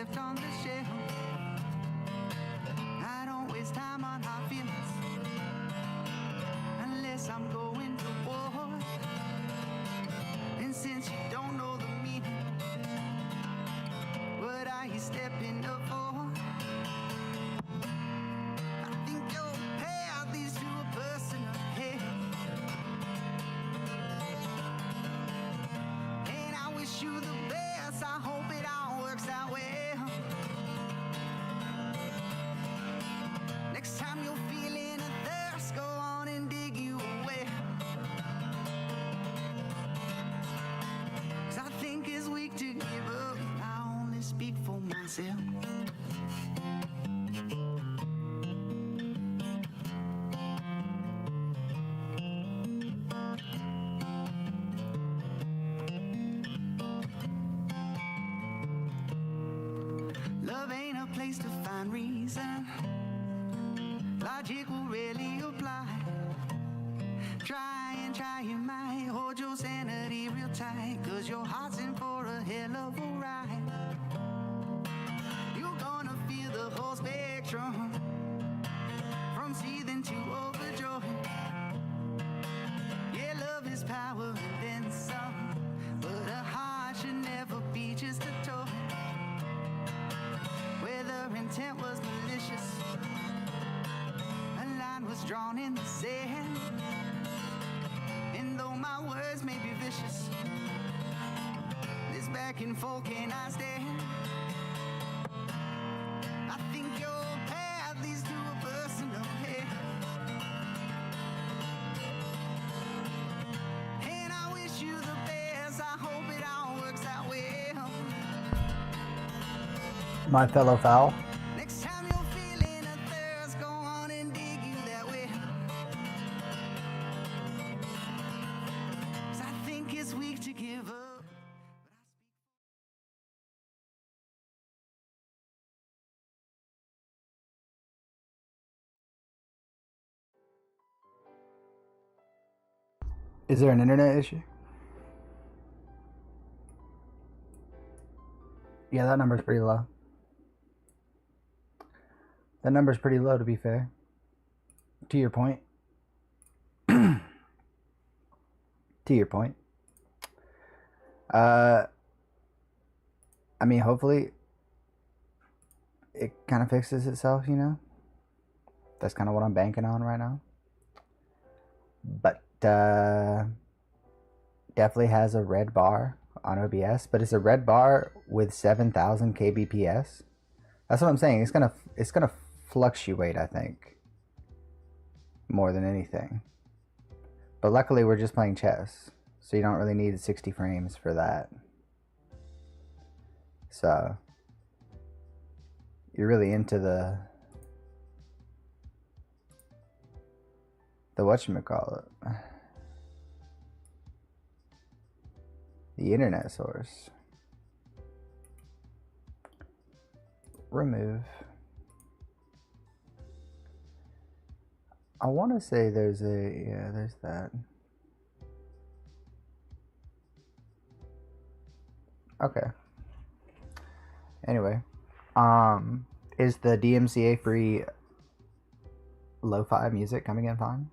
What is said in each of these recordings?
left on the shelf. I don't waste time on hard feelings unless I'm going to war. And since you don't know the meaning, what are you stepping up for? I think your path leads to a personal hell, and I wish you the best. I hope it all works out well. Next time you're feeling a thirst, go on and dig you a well. 'Cause I think it's weak to give up. I only speak for myself. Love ain't a place to find reason. Logic will rarely apply. Try and try you might. Hold your sanity real tight, 'cause your heart's in for a hell of a ride. You're gonna feel the whole spectrum, from seething to overjoyed. Yeah, love is power and then some, but a heart should never be just a toy. Whether intent was malicious, a line was drawn in the sand. And though my words may be vicious, this back and forth can I stand? I think your path leads to a personal hell, and I wish you the best. I hope it all works out well. My fellow fowl. Next time you're feeling a thirst, go on and dig you that way. 'Cause I think it's weak to give up. Is there an internet issue? Yeah, that number's pretty low. That number's pretty low, to be fair. To your point. To your point. I mean, hopefully it kind of fixes itself, you know? That's kind of what I'm banking on right now. But definitely has a red bar on OBS, but it's a red bar with 7,000 kbps. That's what I'm saying. It's gonna fluctuate, I think, more than anything. But luckily we're just playing chess, so you don't really need 60 frames for that. So you're really into the whatchamacallit, the internet source. Remove. I want to say there's there's that. Okay. Anyway, is the DMCA free lo-fi music coming in fine?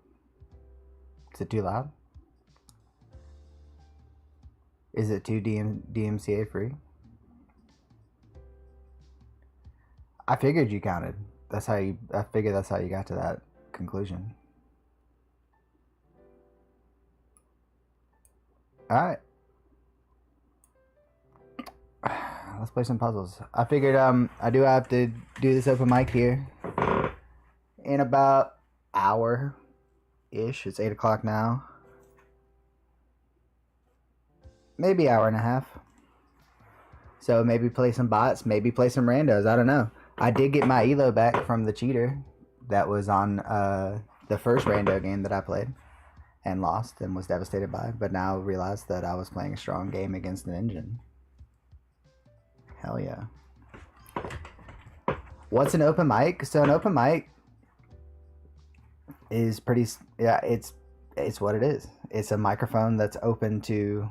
Is it too loud? Is it too DMCA free? I figured you counted. I figured that's how you got to that conclusion. Alright. Let's play some puzzles. I figured I do have to do this open mic here in about hour-ish. It's 8 o'clock now. Maybe hour and a half. So maybe play some bots, maybe play some randos. I don't know. I did get my elo back from the cheater that was on the first rando game that I played and lost and was devastated by, but now realized that I was playing a strong game against an engine. Hell yeah. What's an open mic? So an open mic is pretty, yeah, it's what it is. It's a microphone that's open to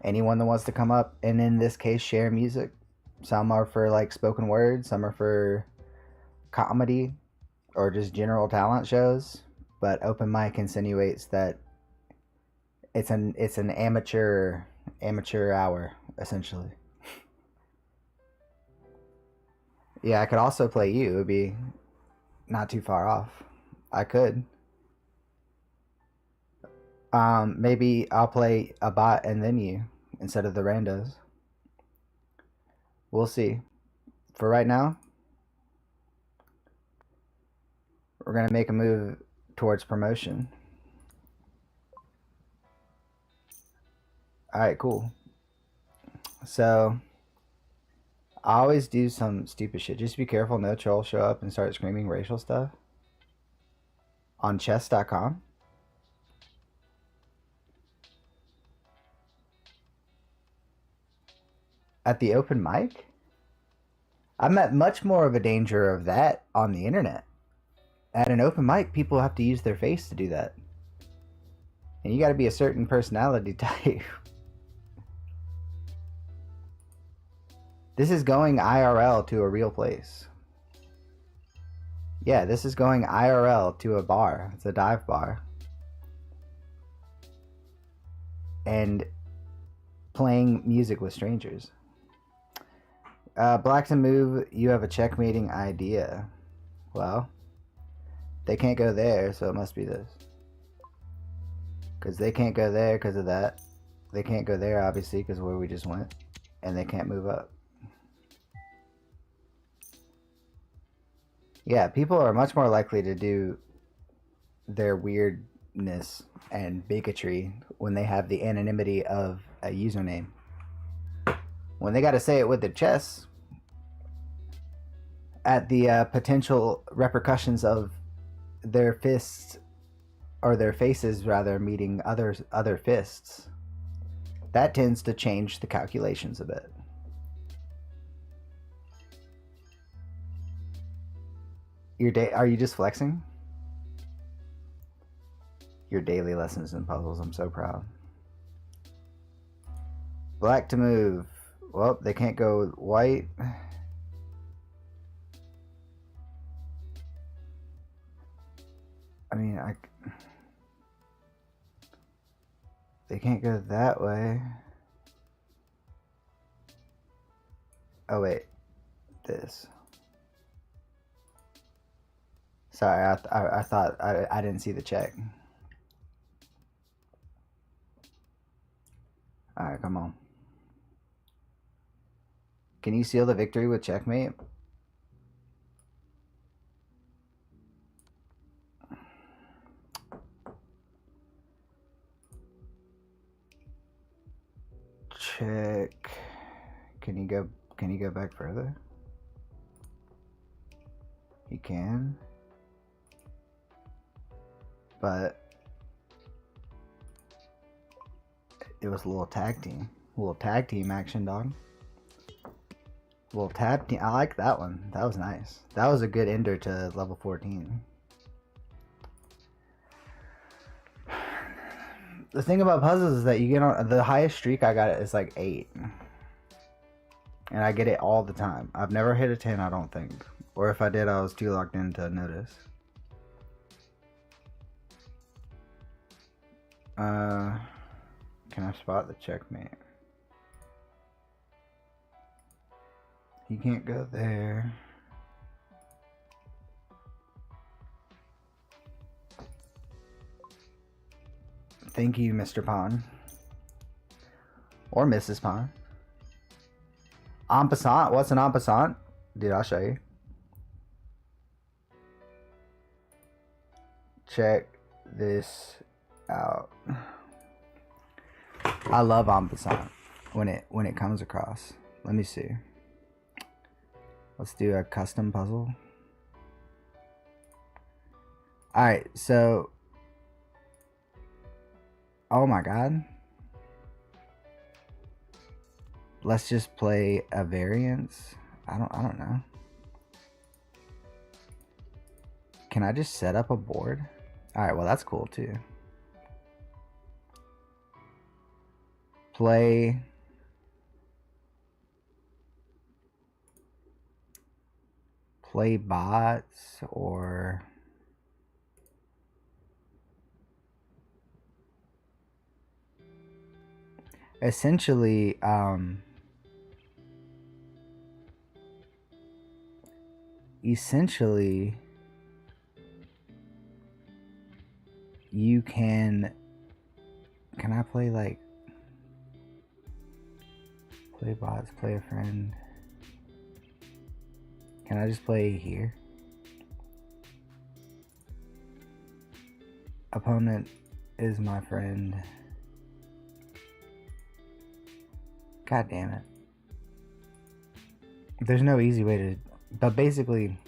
anyone that wants to come up and in this case share music Some are for like spoken word, some are for comedy or just general talent shows. But open mic insinuates that it's an amateur hour essentially. Yeah, I could also play you. It would be not too far off. I could. Maybe I'll play a bot and then you instead of the randos. We'll see. For right now, we're gonna make a move towards promotion. Alright, cool. So I always do some stupid shit. Just be careful no trolls show up and start screaming racial stuff. On chess.com. At the open mic? I'm at much more of a danger of that on the internet. At an open mic, people have to use their face to do that. And you gotta be a certain personality type. This is going IRL to a real place. Yeah, this is going IRL to a bar. It's a dive bar. And playing music with strangers. Black to move, you have a checkmating idea. Well, they can't go there, so it must be this. Because they can't go there because of that. They can't go there, obviously, because where we just went. And they can't move up. Yeah, people are much more likely to do their weirdness and bigotry when they have the anonymity of a username. When they got to say it with their chests, at the potential repercussions of their fists, or their faces rather, meeting other fists, that tends to change the calculations a bit. Are you just flexing? Your daily lessons in puzzles, I'm so proud. Black to move. Well, they can't go white. I mean, they can't go that way. Oh wait, this. Sorry, I thought I didn't see the check. All right, come on. Can you seal the victory with checkmate? Check. Can you go back further? You can. But it was a little tag team. A little tag team action, dog. A little tag team. I like that one. That was nice. That was a good ender to level 14. The thing about puzzles is that you get on the highest streak I got is like 8. And I get it all the time. I've never hit a 10, I don't think. Or if I did, I was too locked in to notice. Can I spot the checkmate? You can't go there. Thank you, Mr. Pawn. Or Mrs. Pawn. En passant? What's an en passant? Dude, I'll show you. Check this out. I love en passant when it comes across. Let me see. Let's do a custom puzzle. Alright, so oh my god. Let's just play a variance. I don't know. Can I just set up a board? Alright, well that's cool too. Play play bots or essentially you can I play like play bots, play a friend? Can I just play here? Opponent is my friend. God damn it. There's no easy way to, but basically,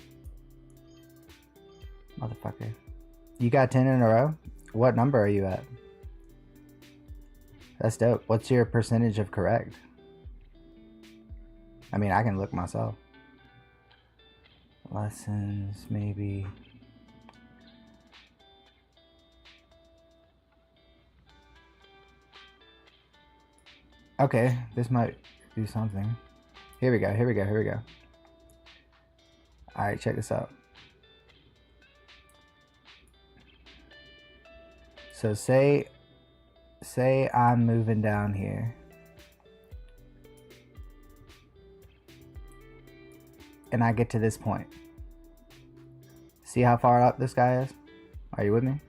motherfucker. You got 10 in a row? What number are you at? That's dope. What's your percentage of correct? I mean, I can look myself. Lessons, maybe. Okay, this might do something. Here we go. Alright, check this out. So say I'm moving down here. And I get to this point. See how far up this guy is? Are you with me?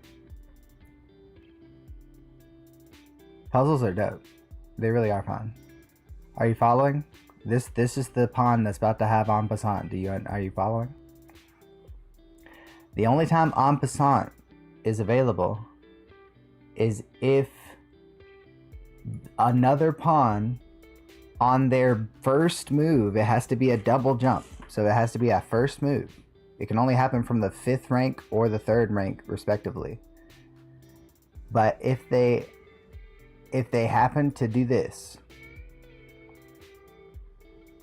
Puzzles are dope. They really are fun. Are you following? This is the pawn that's about to have en passant. Are you following? The only time en passant is available is if another pawn on their first move, it has to be a double jump. So it has to be a first move. It can only happen from the 5th rank or the 3rd rank, respectively. But if they happen to do this,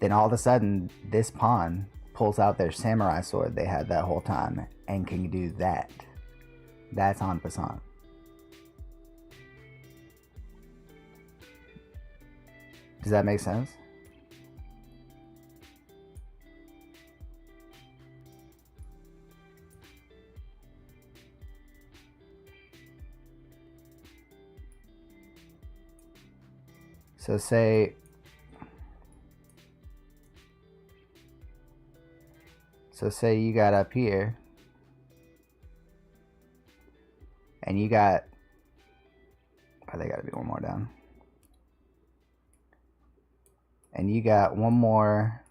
then all of a sudden this pawn pulls out their samurai sword they had that whole time and can do that. That's en passant. Does that make sense? So say you got up here and you got, oh, they gotta be one more down. And you got one more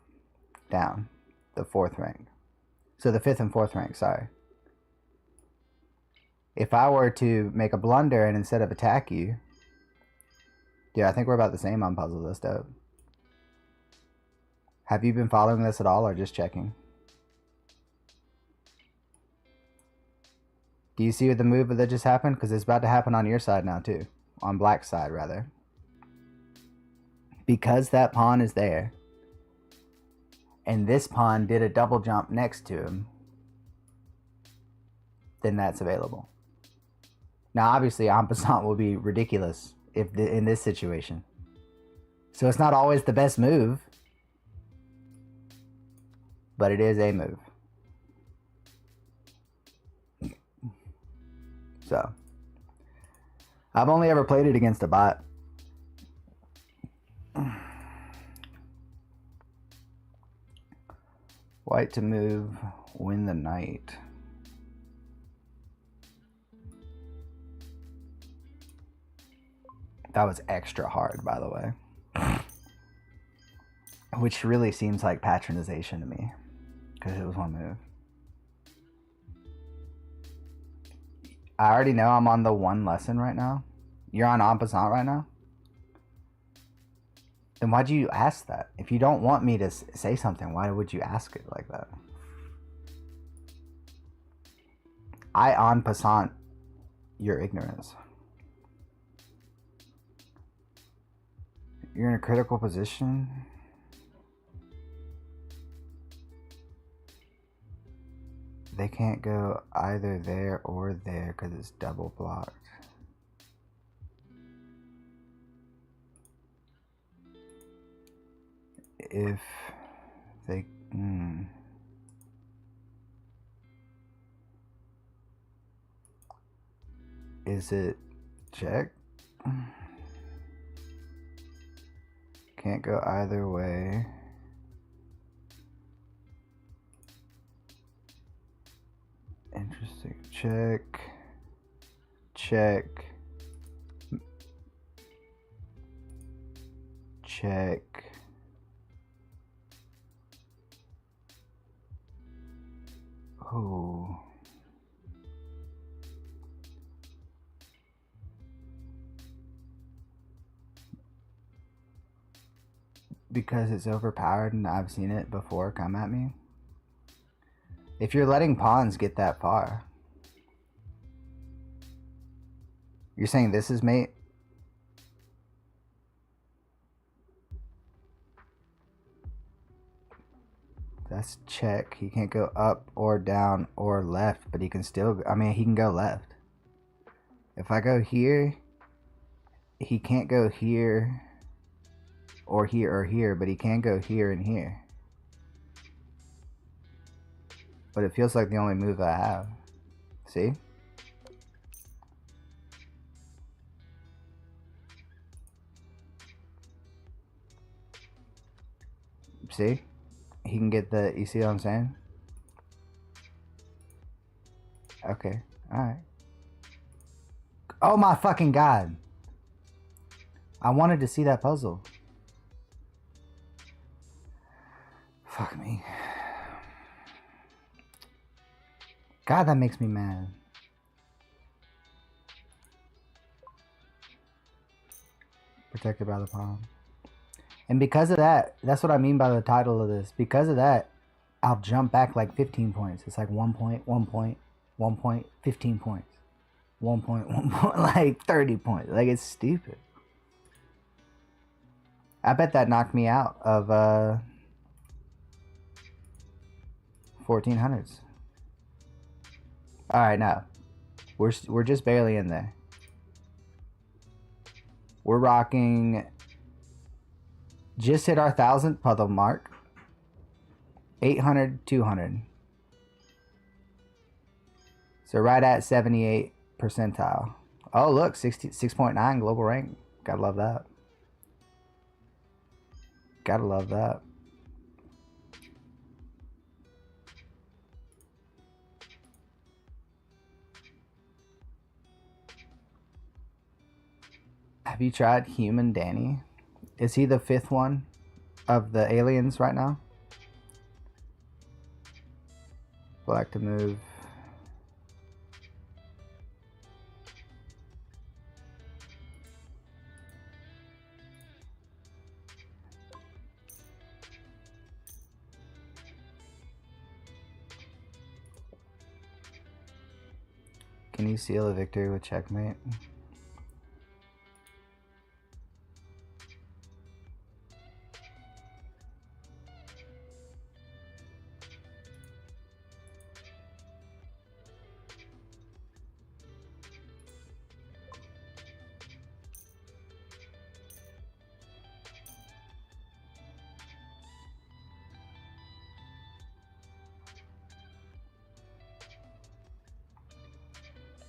down, the 4th rank. So the 5th and 4th rank, sorry. If I were to make a blunder and instead of attack you, dude, I think we're about the same on puzzle. That's dope. Have you been following this at all or just checking? Do you see the move that just happened? Because it's about to happen on your side now too. On black's side, rather. Because that pawn is there, and this pawn did a double jump next to him, then that's available. Now, obviously, en passant will be ridiculous in this situation. So it's not always the best move, but it is a move. So, I've only ever played it against a bot. White to move, win the knight. That was extra hard, by the way. Which really seems like patronization to me, because it was one move. I already know I'm on the 1 lesson right now. You're on en passant right now? Then why'd you ask that? If you don't want me to say something, why would you ask it like that? I en passant your ignorance. You're in a critical position. They can't go either there or there because it's double blocked. If they... Is it check? Can't go either way. Interesting. Check. Check. Check. Oh. Because it's overpowered and I've seen it before come at me. If you're letting pawns get that far. You're saying this is mate? That's check. He can't go up or down or left, but he can still, I mean, he can go left. If I go here, he can't go here or here, but he can go here and here. But it feels like the only move I have. See? See? He can get the, you see what I'm saying? Okay, alright. Oh my fucking god. I wanted to see that puzzle. Fuck me. God, that makes me mad. Protected by the palm. And because of that, that's what I mean by the title of this. Because of that, I'll jump back like 15 points. It's like 1 point, 1 point, 1 point, 15 points. 1 point, 1 point, like 30 points. Like, it's stupid. I bet that knocked me out of 1400s. Alright, now. We're just barely in there. We're rocking... Just hit our 1,000th puzzle mark. 800, 200. So right at 78 percentile. Oh, look, 6.9 global rank. Gotta love that. Gotta love that. Have you tried Human Danny? Is he the 5th one of the aliens right now? Black to move. Can you seal a victory with checkmate?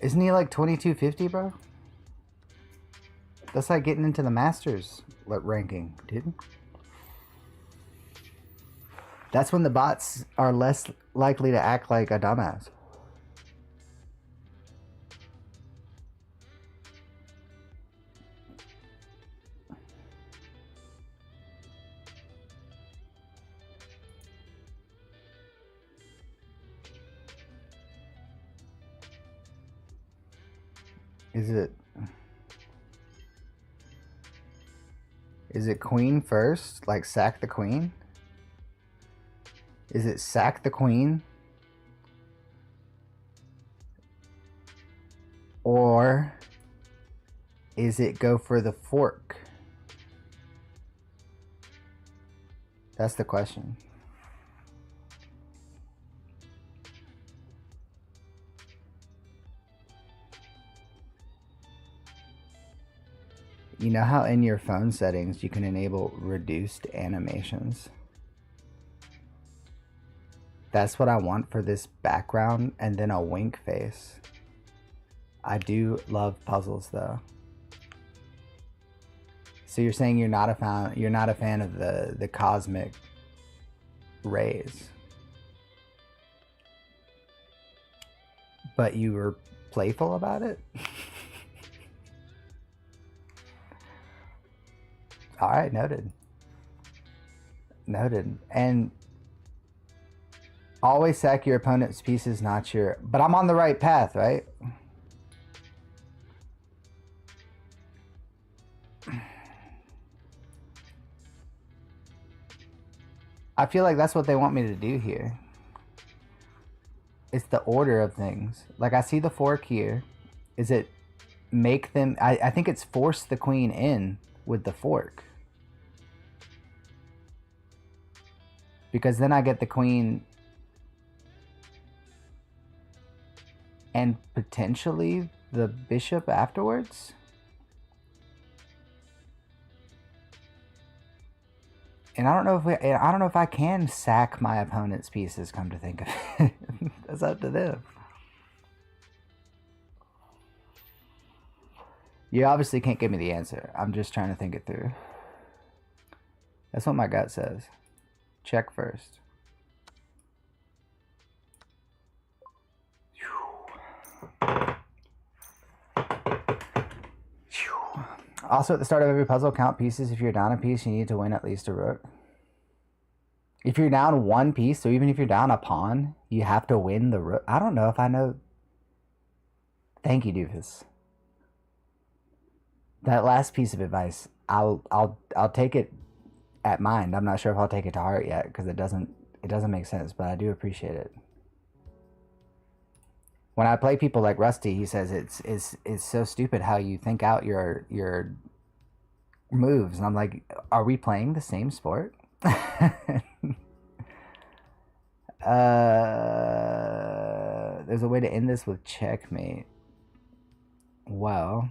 Isn't he like 2250, bro? That's like getting into the Masters ranking, dude. That's when the bots are less likely to act like a dumbass. Is it queen first? Like sack the queen? Is it sack the queen? Or is it go for the fork? That's the question. You know how in your phone settings you can enable reduced animations? That's what I want for this background, and then a wink face. I do love puzzles though. So you're saying you're not a fan of the cosmic rays, but you were playful about it? All right, noted. Noted. And always sack your opponent's pieces, not your... But I'm on the right path, right? I feel like that's what they want me to do here. It's the order of things. Like, I see the fork here. Is it make them... I think it's force the queen in with the fork. Because then I get the queen and potentially the bishop afterwards. And I don't know if I can sack my opponent's pieces, come to think of it. That's up to them. You obviously can't give me the answer. I'm just trying to think it through. That's what my gut says. Check first. Also, at the start of every puzzle, count pieces. If you're down a piece, you need to win at least a rook. If you're down one piece, so even if you're down a pawn, you have to win the rook. I don't know if I know. Thank you, Doofus. That last piece of advice, I'll take it at mind. I'm not sure if I'll take it to heart yet because it doesn't make sense, but I do appreciate it. When I play people like Rusty, he says it's so stupid how you think out your moves, and I'm like, are we playing the same sport? There's a way to end this with checkmate. Well,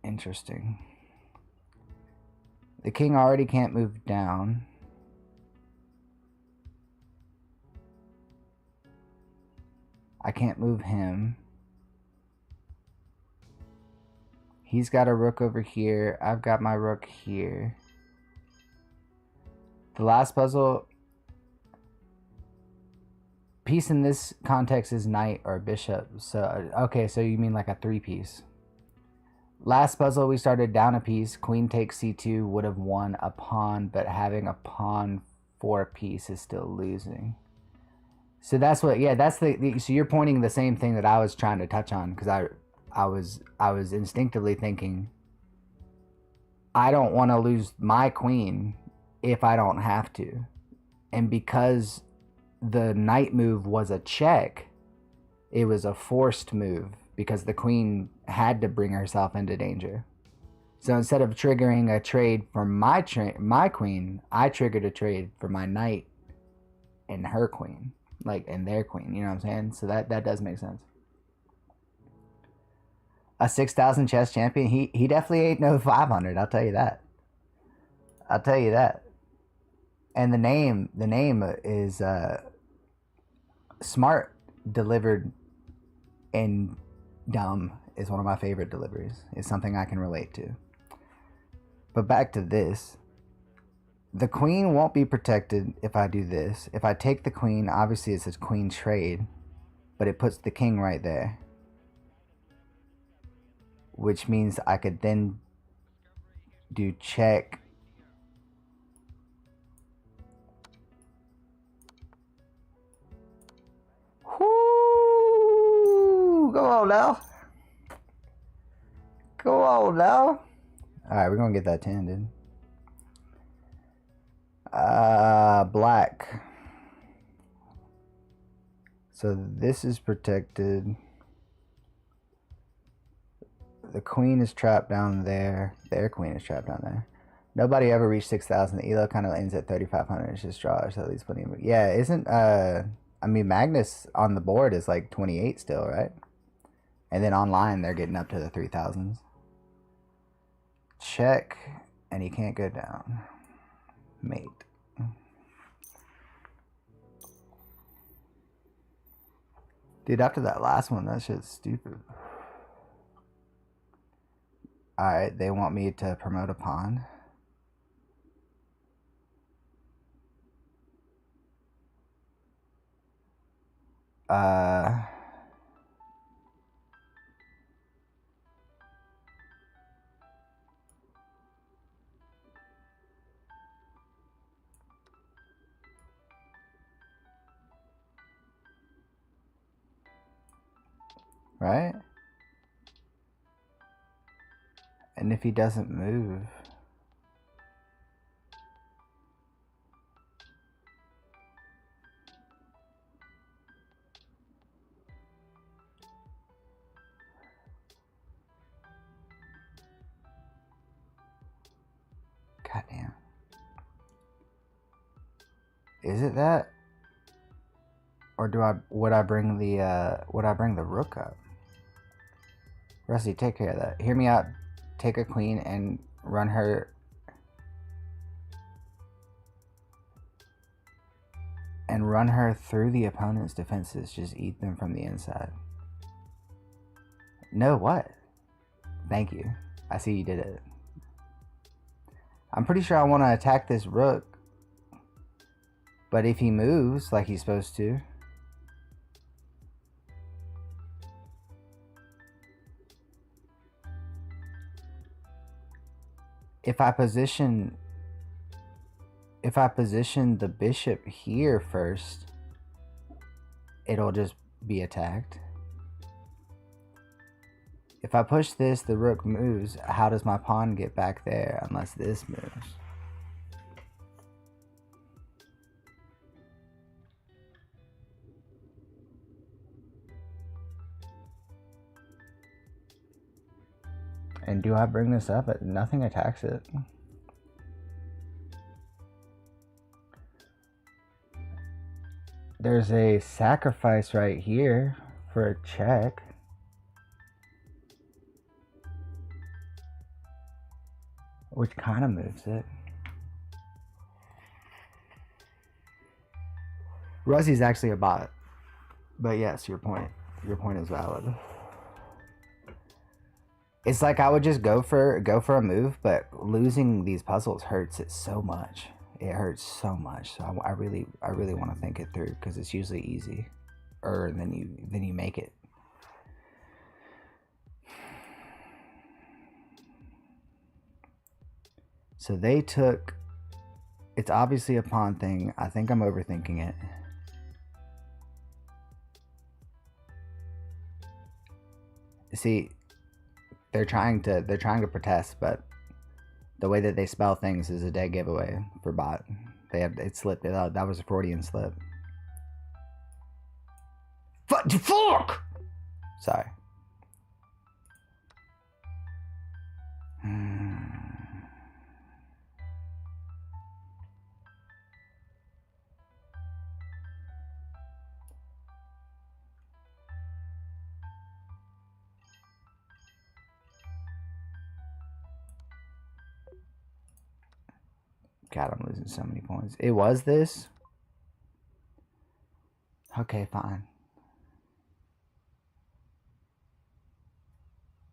interesting. The king already can't move down. I can't move him. He's got a rook over here. I've got my rook here. The last puzzle piece in this context is knight or bishop. So, okay, so you mean like a 3-piece. Last puzzle, we started down a piece. Queen takes c2 would have won a pawn, but having a pawn 4-piece is still losing. So that's what, yeah, that's so you're pointing the same thing that I was trying to touch on, because I was instinctively thinking, I don't want to lose my queen if I don't have to. And because the knight move was a check, it was a forced move because the queen had to bring herself into danger. So instead of triggering a trade for my queen, I triggered a trade for my knight and her queen, like, and their queen, you know what I'm saying? So that does make sense. A 6,000 chess champion, he definitely ain't no 500, I'll tell you that. I'll tell you that. And the name is smart delivered and dumb is one of my favorite deliveries. It's something I can relate to. But back to this. The queen won't be protected if I do this. If I take the queen, obviously it says queen trade, but it puts the king right there. Which means I could then do check. Whoo! Go on now. Go on now. Alright, we're gonna get that 10, dude. Black. So this is protected. The queen is trapped down there. Their queen is trapped down there. Nobody ever reached 6,000. The elo kind of ends at 3,500. It's just draws, so at least plenty of... Yeah, isn't... I mean, Magnus on the board is like 28 still, right? And then online, they're getting up to the 3,000s. Check. And he can't go down. Mate. Dude, after that last one, that shit's stupid. Alright, they want me to promote a pawn. Right? And if he doesn't move... Goddamn. Is it that? Or would I bring the rook up? Rusty, take care of that. Hear me out. Take a queen and run her through the opponent's defenses. Just eat them from the inside. No, what? Thank you. I see you did it. I'm pretty sure I want to attack this rook. But if he moves like he's supposed to... If I position the bishop here first, it'll just be attacked. If I push this, the rook moves. How does my pawn get back there unless this moves? And do I bring this up? Nothing attacks it. There's a sacrifice right here for a check. Which kind of moves it. Rusty's actually a bot. But yes, your point is valid. It's like I would just go for a move, but losing these puzzles hurts it so much. It hurts so much. So I really want to think it through because it's usually easy, or then you make it. So they took. It's obviously a pawn thing. I think I'm overthinking it. See. They're trying to protest, but the way that they spell things is a dead giveaway for bot. It slipped. That was a Freudian slip. Fuck! Sorry. God, I'm losing so many points. It was this? Okay, fine.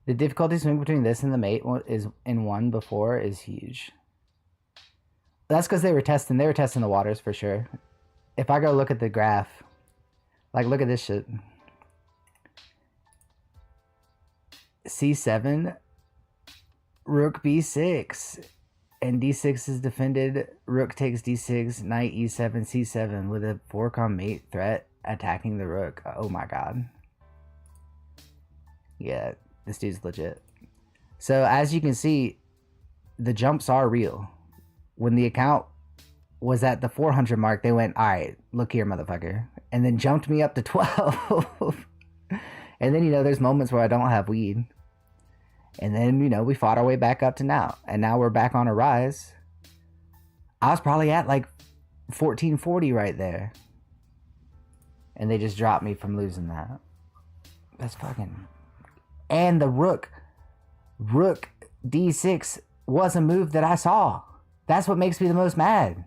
The difficulty swing between this and the mate is in one before is huge. That's because they were testing the waters for sure. If I go look at the graph, like look at this shit. C7, rook b6. And d6 is defended. Rook takes d6, knight e7, c7 with a fork on mate threat attacking the rook. Oh my god. Yeah, this dude's legit. So as you can see, the jumps are real. When the account was at the 400 mark, they went, alright, look here, motherfucker. And then jumped me up to 12. And then, there's moments where I don't have weed. And then, we fought our way back up to now. And now we're back on a rise. I was probably at like 1440 right there. And they just dropped me from losing that. That's fucking... And the rook d6 was a move that I saw. That's what makes me the most mad.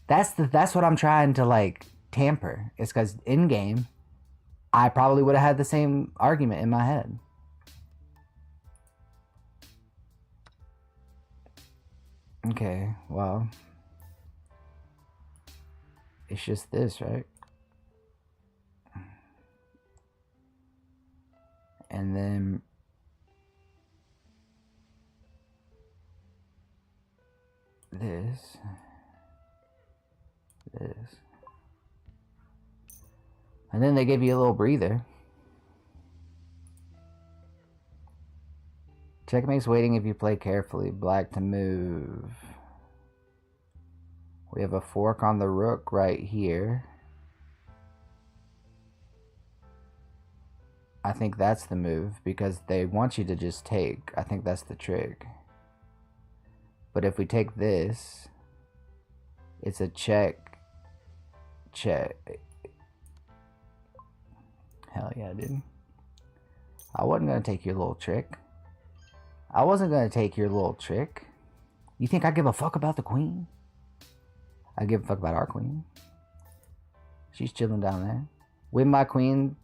That's what I'm trying to like tamper. It's because in game, I probably would have had the same argument in my head. Okay, well, it's just this, right? And then this. And then they give you a little breather. Checkmate's waiting if you play carefully. Black to move. We have a fork on the rook right here. I think that's the move because they want you to just take. I think that's the trick. But if we take this, it's a check. Hell yeah, dude. I wasn't going to take your little trick. I wasn't going to take your little trick. You think I give a fuck about the queen? I give a fuck about our queen. She's chilling down there. Win my queen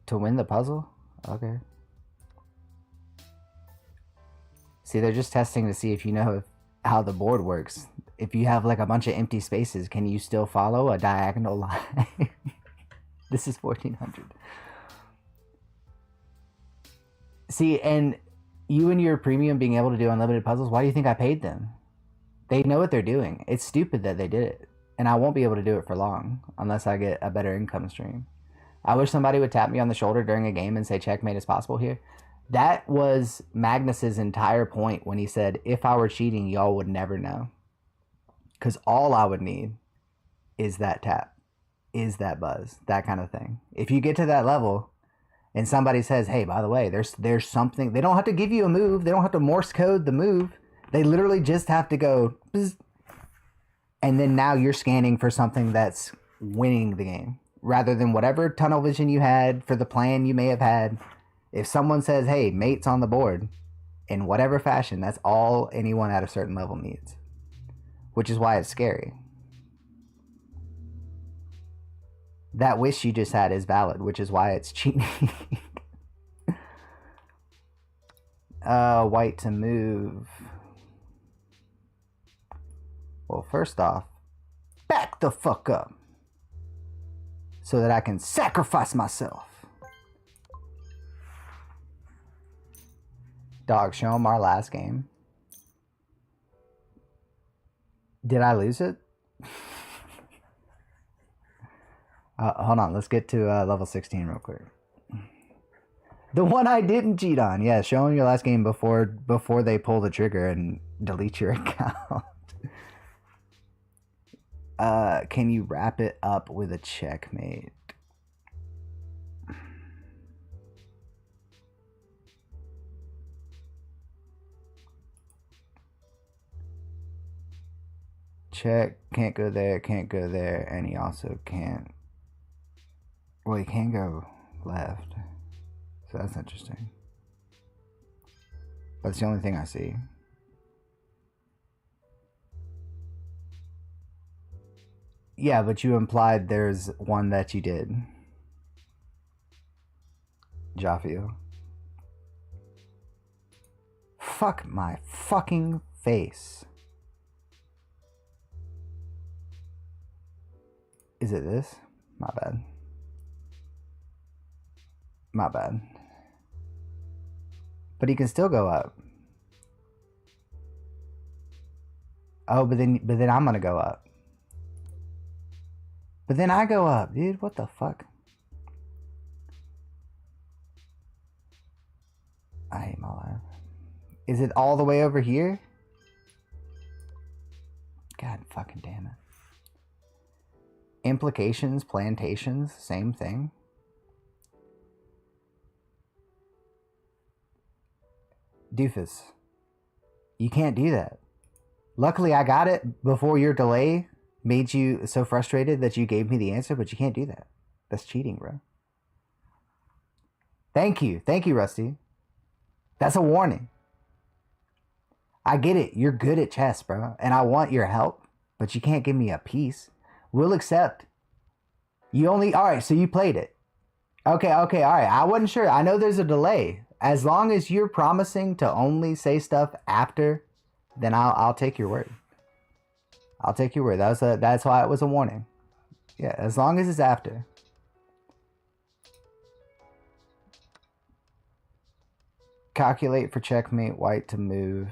to win the puzzle? Okay. See, they're just testing to see if you know how the board works. If you have like a bunch of empty spaces, can you still follow a diagonal line? This is 1400. See, and you and your premium being able to do unlimited puzzles, why do you think I paid them? They know what they're doing. It's stupid that they did it. And I won't be able to do it for long unless I get a better income stream. I wish somebody would tap me on the shoulder during a game and say checkmate is possible here. That was Magnus's entire point when he said, if I were cheating, y'all would never know. Because all I would need is that tap, is that buzz, that kind of thing. If you get to that level and somebody says, hey, by the way, there's something, they don't have to give you a move. They don't have to Morse code the move. They literally just have to go, bzz, and then now you're scanning for something that's winning the game. Rather than whatever tunnel vision you had for the plan you may have had. If someone says, hey, mate's on the board, in whatever fashion, that's all anyone at a certain level needs. Which is why it's scary. That wish you just had is valid, which is why it's cheating. White to move. Well, first off, back the fuck up. So that I can sacrifice myself. Dog, show them our last game. Did I lose it? Hold on, let's get to level 16 real quick. The one I didn't cheat on. Yeah, show them your last game before they pull the trigger and delete your account. Can you wrap it up with a checkmate? Check, can't go there, and he also can't. Well, he can go left. So that's interesting. That's the only thing I see. Yeah, but you implied there's one that you did. Jafio. Fuck my fucking face. Is it this? My bad. My bad. But he can still go up. Oh, but then I'm gonna go up. But then I go up, dude. What the fuck? I hate my life. Is it all the way over here? God fucking damn it. Implications, plantations, same thing. Doofus. You can't do that. Luckily, I got it before your delay made you so frustrated that you gave me the answer, but you can't do that. That's cheating, bro. Thank you. Thank you, Rusty. That's a warning. I get it. You're good at chess, bro. And I want your help, but you can't give me a piece. We'll accept. You only... Alright, so you played it. Okay, okay, all right. I wasn't sure. I know there's a delay. As long as you're promising to only say stuff after, then I'll take your word. I'll take your word. That's why it was a warning. Yeah, as long as it's after. Calculate for checkmate, white to move.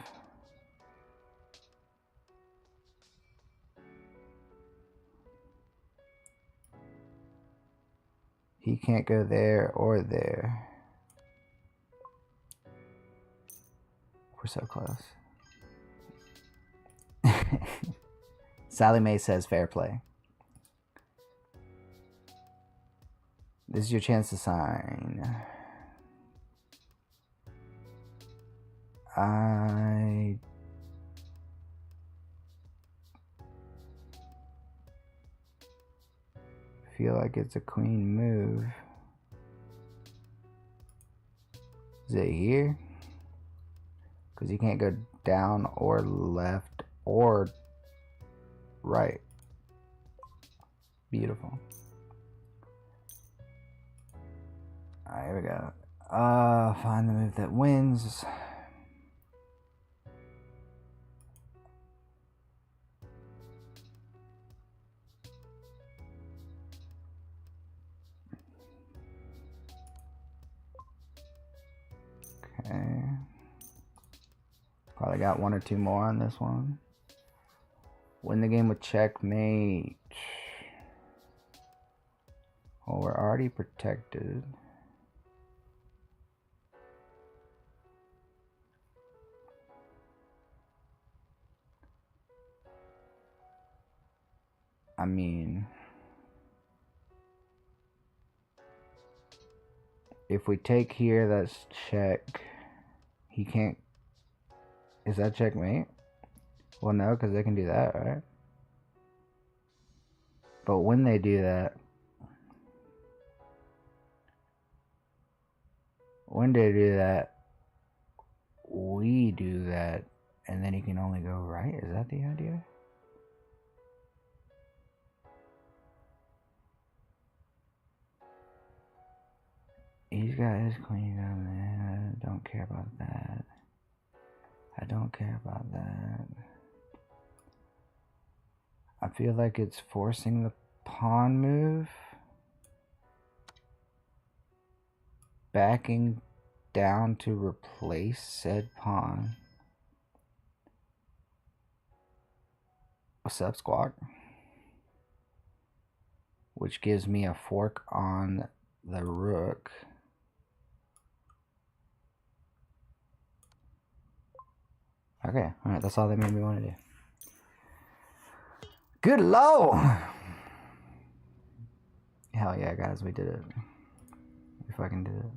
He can't go there or there. We're so close. Sally Mae says fair play. This is your chance to sign. I feel like it's a queen move. Is it here? Because you can't go down or left or right. Beautiful. Alright, here we go. Find the move that wins. Okay. Probably got one or two more on this one. Win the game with checkmate. Well, we're already protected. I mean, if we take here, that's check. He can't. Is that checkmate? Well, no, because they can do that, right? But when they do that, when they do that, we do that, and then he can only go right? Is that the idea? He's got his queen down there. I don't care about that. I don't care about that. I feel like it's forcing the pawn move. Backing down to replace said pawn. What's up, Squawk? Which gives me a fork on the rook. Okay, alright, that's all they made me want to do. Good lord! Hell yeah, guys, we did it. We fucking did it.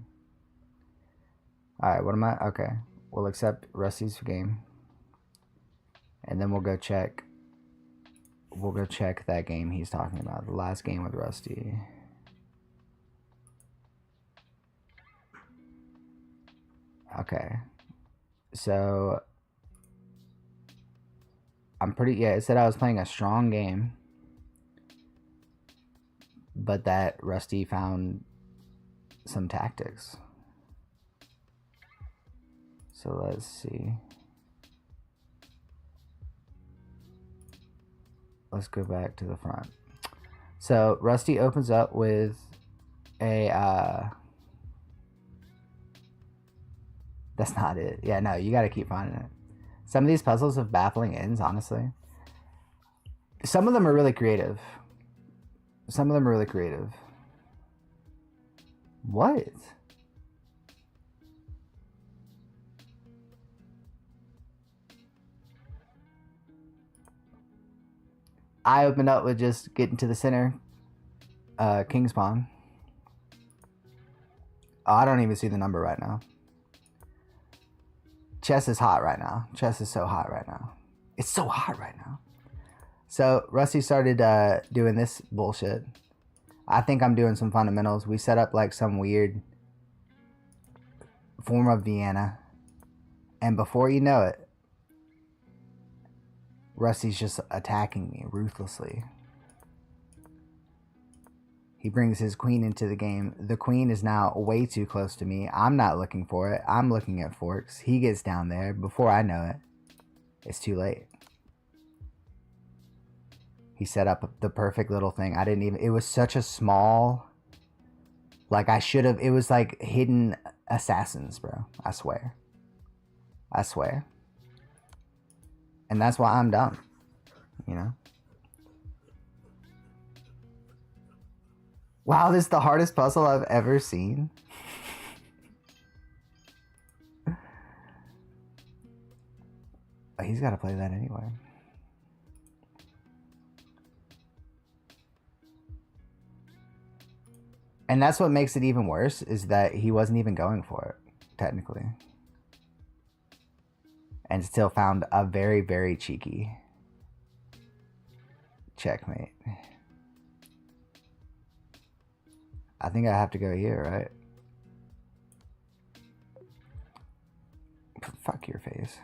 Alright, what am I? Okay, we'll accept Rusty's game. And then we'll go check. We'll go check that game he's talking about. The last game with Rusty. Okay. So I'm pretty, yeah, it said I was playing a strong game, but that Rusty found some tactics. So let's see. Let's go back to the front. So Rusty opens up with a, that's not it. Yeah, no, you gotta keep finding it. Some of these puzzles have baffling ends, honestly. Some of them are really creative. Some of them are really creative. What? I opened up with just getting to the center. King's Pawn. Oh, I don't even see the number right now. Chess is hot right now. Chess is so hot right now. It's so hot right now. So Rusty started doing this bullshit. I think I'm doing some fundamentals. We set up like some weird form of Vienna. And before you know it, Rusty's just attacking me ruthlessly. He brings his queen into the game. The queen is now way too close to me. I'm not looking for it. I'm looking at forks. He gets down there. Before I know it, it's too late. He set up the perfect little thing. I didn't even... It was such a small... Like, I should have... It was like hidden assassins, bro. I swear. I swear. And that's why I'm dumb. You know? Wow, this is the hardest puzzle I've ever seen. He's got to play that anyway. And that's what makes it even worse, is that he wasn't even going for it, technically. And still found a very, very cheeky checkmate. I think I have to go here, right? Fuck your face.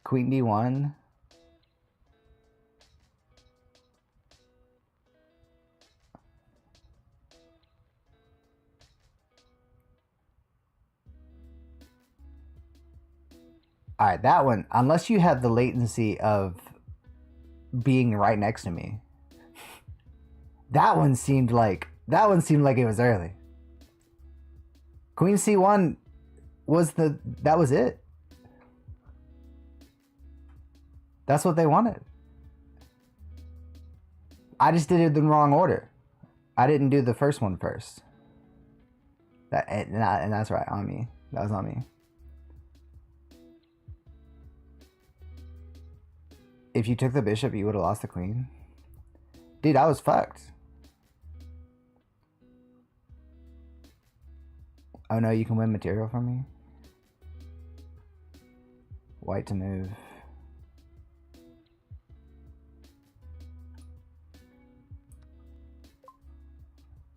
Queen D1. Alright, that one, unless you have the latency of being right next to me. That one seemed like it was early. Queen C1 that was it. That's what they wanted. I just did it in the wrong order. I didn't do the first one first. And that's right, on me. That was on me. If you took the bishop, you would have lost the queen. Dude, I was fucked. Oh no, you can win material from me? White to move.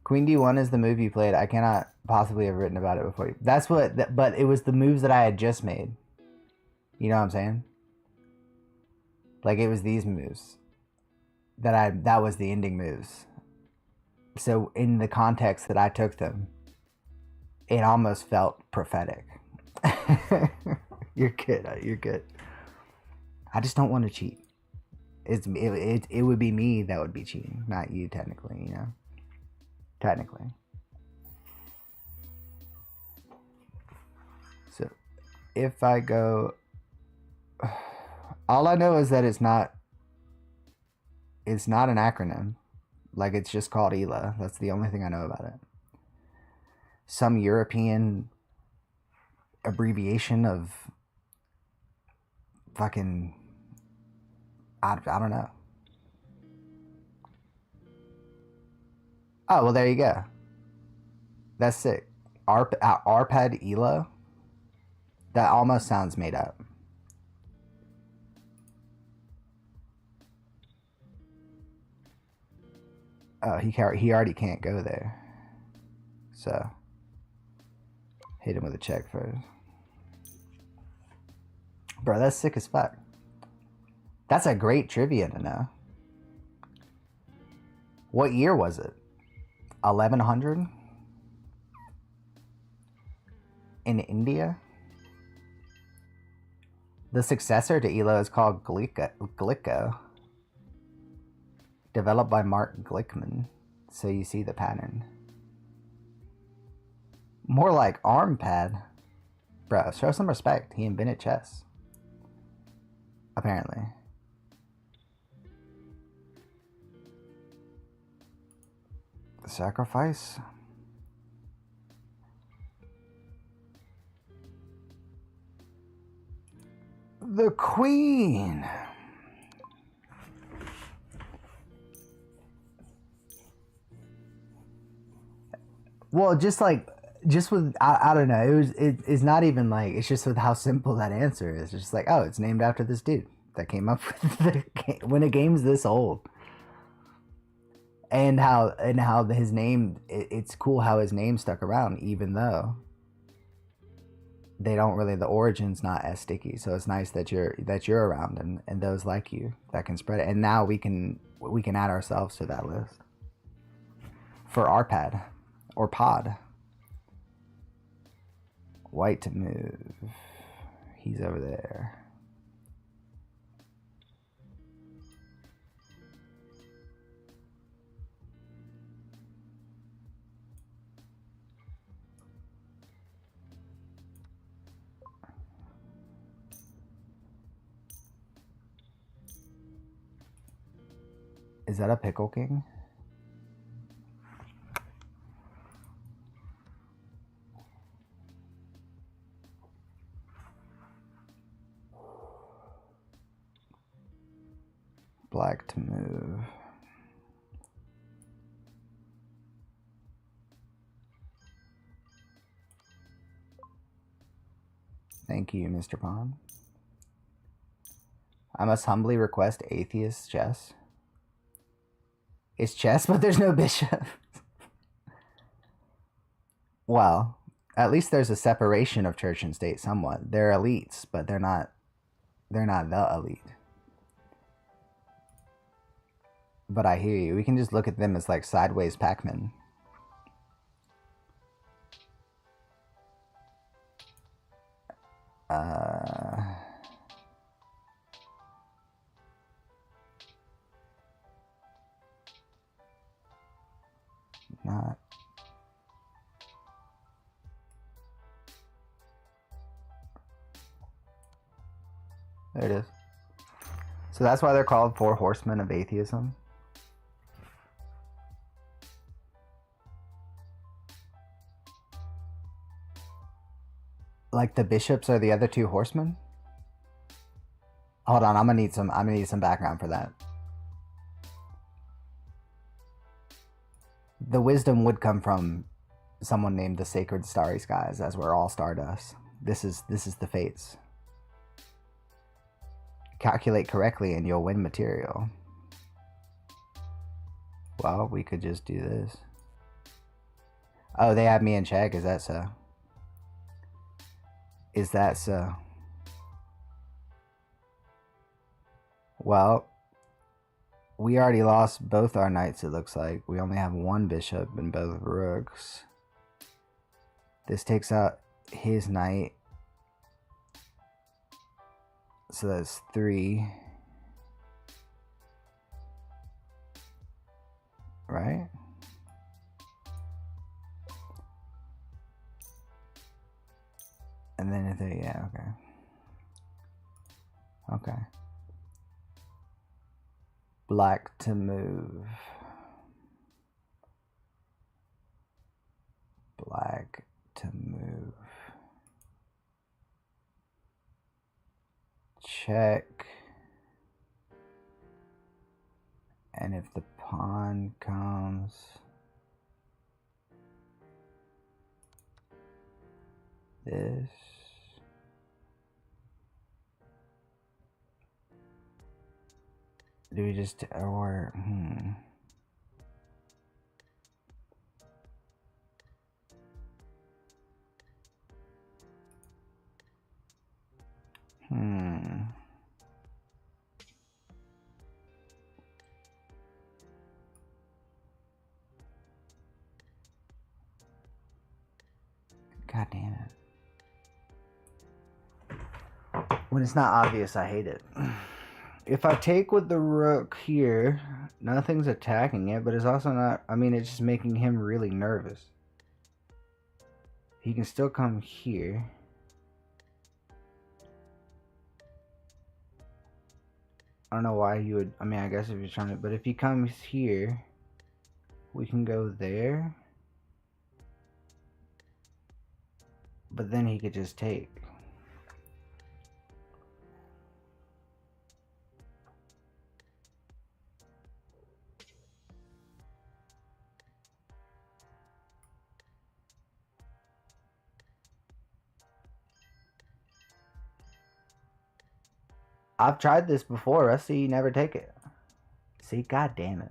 Queen D1 is the move you played. I cannot possibly have written about it before. That's what, but it was the moves that I had just made. You know what I'm saying? Like, it was these moves that was the ending moves. So in the context that I took them, it almost felt prophetic. You're good. You're good. I just don't want to cheat. It would be me that would be cheating, not you, technically, you know? Technically. So if I go, all I know is that it's not an acronym. Like, it's just called ELA. That's the only thing I know about it. Some European abbreviation of fucking, I don't know. Oh, well, there you go. That's sick. Arpad ELA? That almost sounds made up. Oh, he already can't go there. So, hit him with a check first. Bro, that's sick as fuck. That's a great trivia to know. What year was it? 1100? In India? The successor to ELO is called Glico. Developed by Mark Glickman. So you see the pattern. More like arm pad. Bro, show some respect. He invented chess. Apparently. Sacrifice. The queen. Well, just with, I don't know. It's not even like, it's just with how simple that answer is. It's just like, oh, it's named after this dude. that came up with the game when a game's this old. And how his name, it's cool how his name stuck around, even though they don't really, the origin's not as sticky. So it's nice that you're around and those like you that can spread it. And now we can add ourselves to that list for our pad or pod. White to move. He's over there. Is that a pickle king? Black to move. Thank you, Mr. Pond. I must humbly request atheist chess. It's chess, but there's no bishop. Well, at least there's a separation of church and state somewhat. They're elites, but they're not the elite. But I hear you. We can just look at them as like sideways Pac-Man. Not. There it is. So that's why they're called Four Horsemen of Atheism. Like the bishops are the other two horsemen? Hold on, I'm gonna need some background for that. The wisdom would come from someone named the Sacred Starry Skies, as we're all stardust. This is the fates. Calculate correctly and you'll win material. Well, we could just do this. Oh, they have me in check. Is that so? Is that so? Well, we already lost both our knights, it looks like. We only have one bishop and both rooks. This takes out his knight. So that's 3. Right? And then if they, yeah, okay. Okay. Black to move. Black to move. Check. And if the pawn comes, this. Do we just, or, God damn it. When it's not obvious, I hate it. If I take with the rook here, nothing's attacking it, but it's also not, I mean, it's just making him really nervous. He can still come here. I don't know why he would, I mean, I guess if you're trying to, but if he comes here, we can go there. But then he could just take. I've tried this before, Rusty. You never take it. See, god damn it.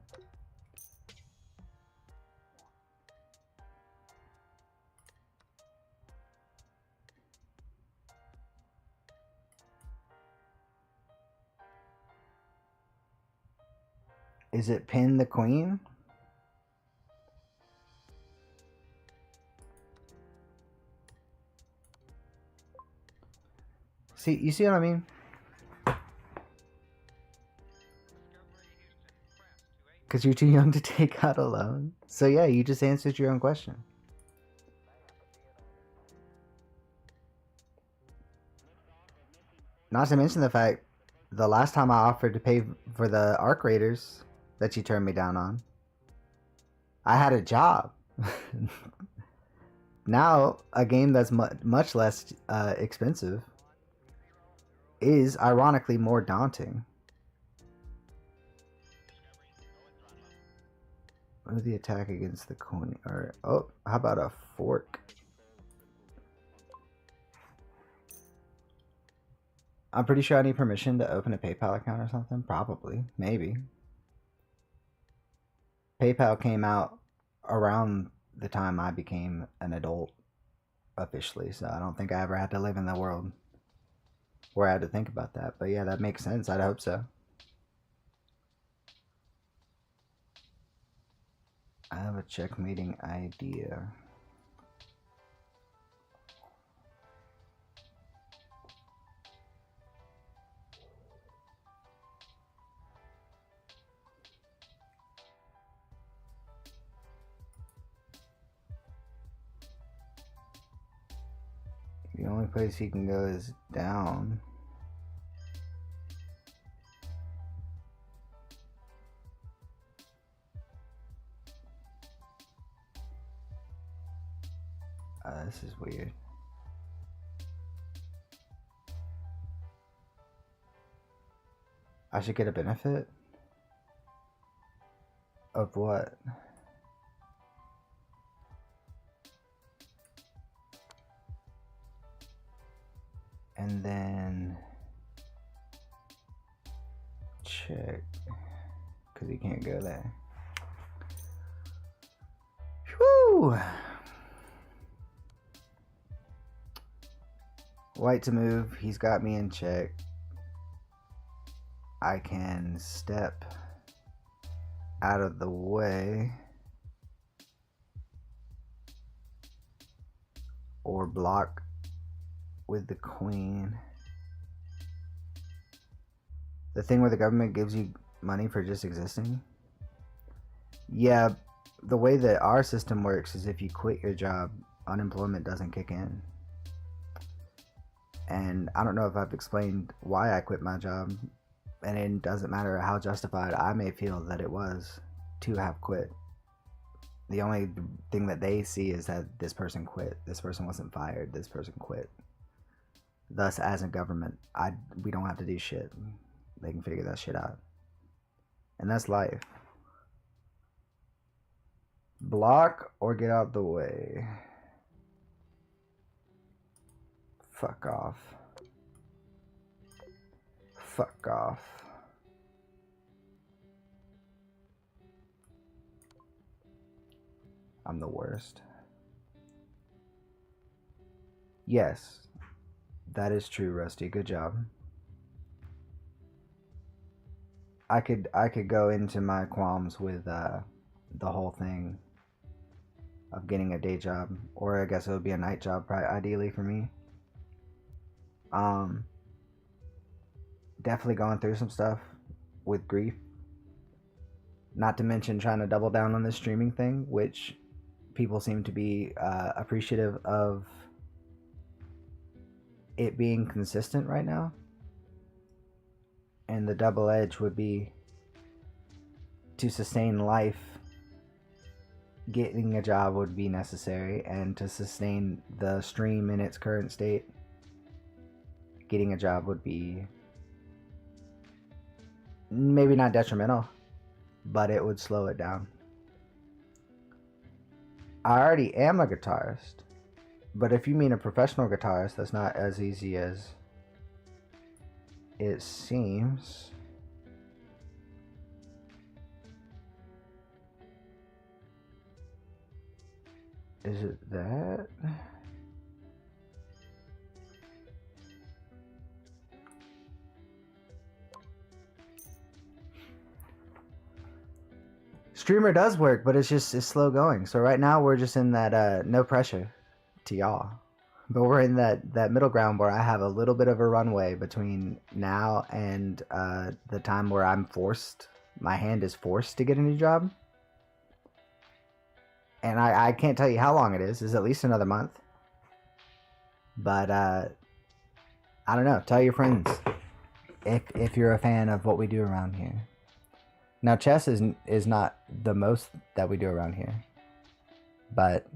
Is it pin the queen? See, you see what I mean? Because you're too young to take out a loan. So yeah, you just answered your own question. Not to mention the fact, the last time I offered to pay for the Arc Raiders that you turned me down on, I had a job. Now, a game that's much less expensive is ironically more daunting. What is the attack against the coin? Or oh, how about a fork? I'm pretty sure I need permission to open a PayPal account or something. Probably, maybe. PayPal came out around the time I became an adult officially, so I don't think I ever had to live in the world where I had to think about that. But yeah, that makes sense. I'd hope so. I have a checkmating idea. The only place he can go is down. This is weird. I should get a benefit? Of what? And then check, because he can't go there. Whew! White to move. He's got me in check. I can step out of the way or block with the queen. The thing where the government gives you money for just existing? Yeah, the way that our system works is if you quit your job, unemployment doesn't kick in. And I don't know if I've explained why I quit my job, and it doesn't matter how justified I may feel that it was to have quit. The only thing that they see is that this person quit, this person wasn't fired, this person quit. Thus, as a government, we don't have to do shit. They can figure that shit out. And that's life. Block or get out the way. Fuck off. Fuck off. I'm the worst. Yes. That is true, Rusty. Good job. I could go into my qualms with the whole thing of getting a day job, or I guess it would be a night job, probably ideally for me. Definitely going through some stuff with grief. Not to mention trying to double down on this streaming thing, which people seem to be appreciative of it being consistent right now. And the double edge would be to sustain life, getting a job would be necessary, and to sustain the stream in its current state, getting a job would be maybe not detrimental, but it would slow it down. I already am a guitarist, but if you mean a professional guitarist, that's not as easy as it seems. Is it that? Streamer does work, but it's slow going. So right now we're just in that no pressure to y'all. But we're in that middle ground where I have a little bit of a runway between now and the time where my hand is forced to get a new job. And I can't tell you how long it is. It's at least another month. But I don't know. Tell your friends if you're a fan of what we do around here. Now, chess is not the most that we do around here, but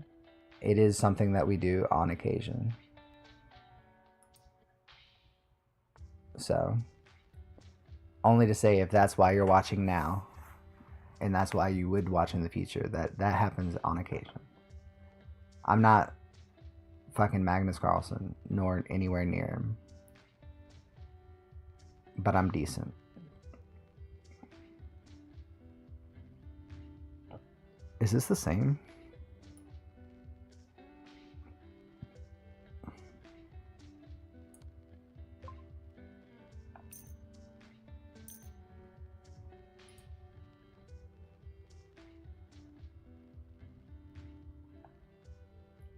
it is something that we do on occasion. So, only to say if that's why you're watching now, and that's why you would watch in the future, that happens on occasion. I'm not fucking Magnus Carlsen, nor anywhere near him, but I'm decent. Is this the same?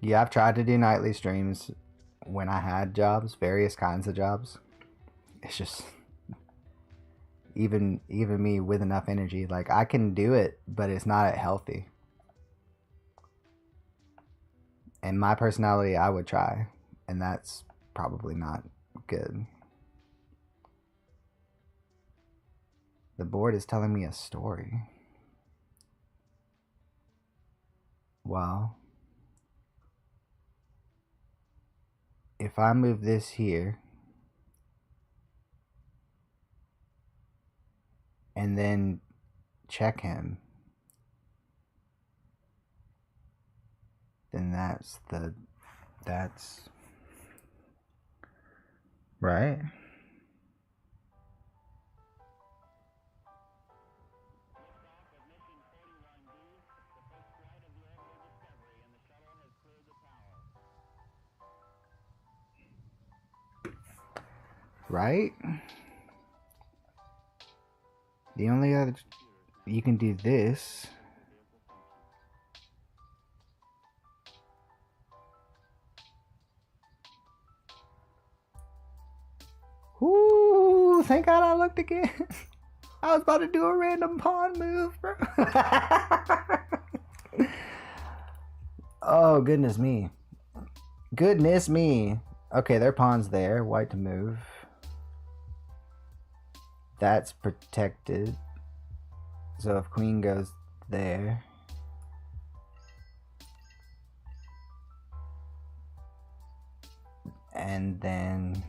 Yeah, I've tried to do nightly streams when I had jobs, various kinds of jobs. It's just even me with enough energy, like I can do it, but it's not healthy. And my personality, I would try, and that's probably not good. The board is telling me a story. Well, if I move this here and then check him, then that's right. Right? The only other, you can do this. Ooh, thank God I looked again. I was about to do a random pawn move, bro. Oh, goodness me. Goodness me. Okay, their pawn's there. White to move. That's protected. So if queen goes there. And then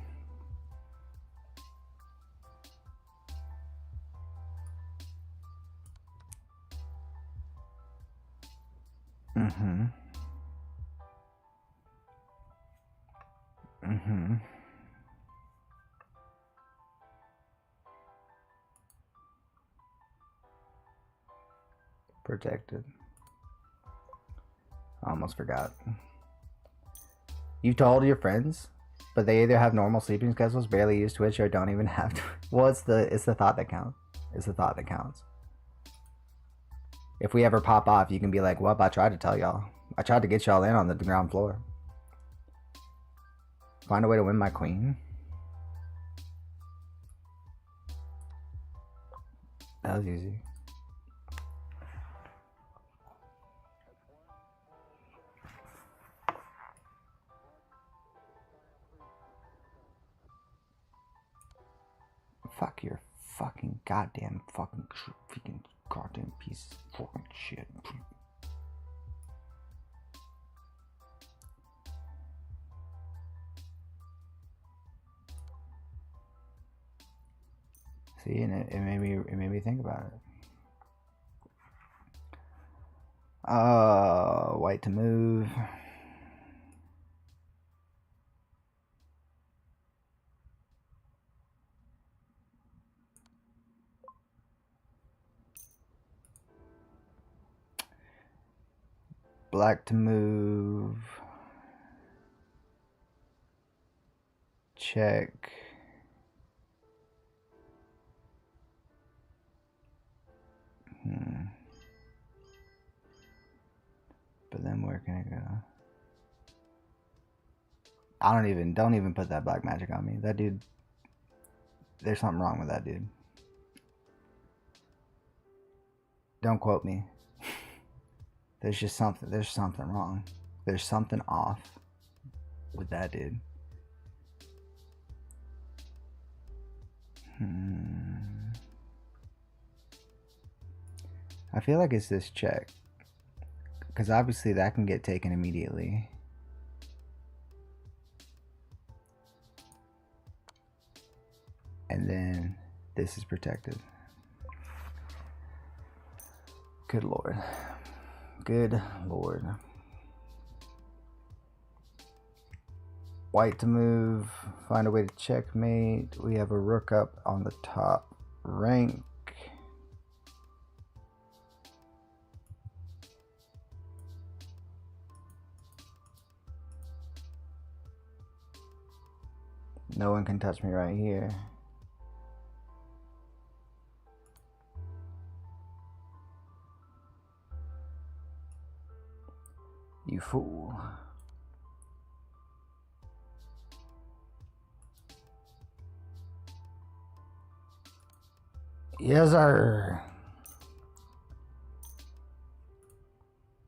protected. I almost forgot. You told your friends, but they either have normal sleeping schedules, barely use Twitch, or don't even have to. Well, it's the thought that counts. It's the thought that counts. If we ever pop off, you can be like, well, I tried to tell y'all. I tried to get y'all in on the ground floor. Find a way to win my queen. That was easy. Fuck your fucking goddamn fucking goddamn piece of fucking shit. See, and it made me think about it. White to move. Black to move. Check. But then where can it go? Don't even put that black magic on me. That dude, there's something wrong with that dude. Don't quote me. There's something wrong. There's something off with that dude. I feel like it's this check. Because obviously that can get taken immediately. And then this is protected. Good lord. Good lord. White to move. Find a way to checkmate. We have a rook up on the top rank. No one can touch me right here. You fool. Yes, sir.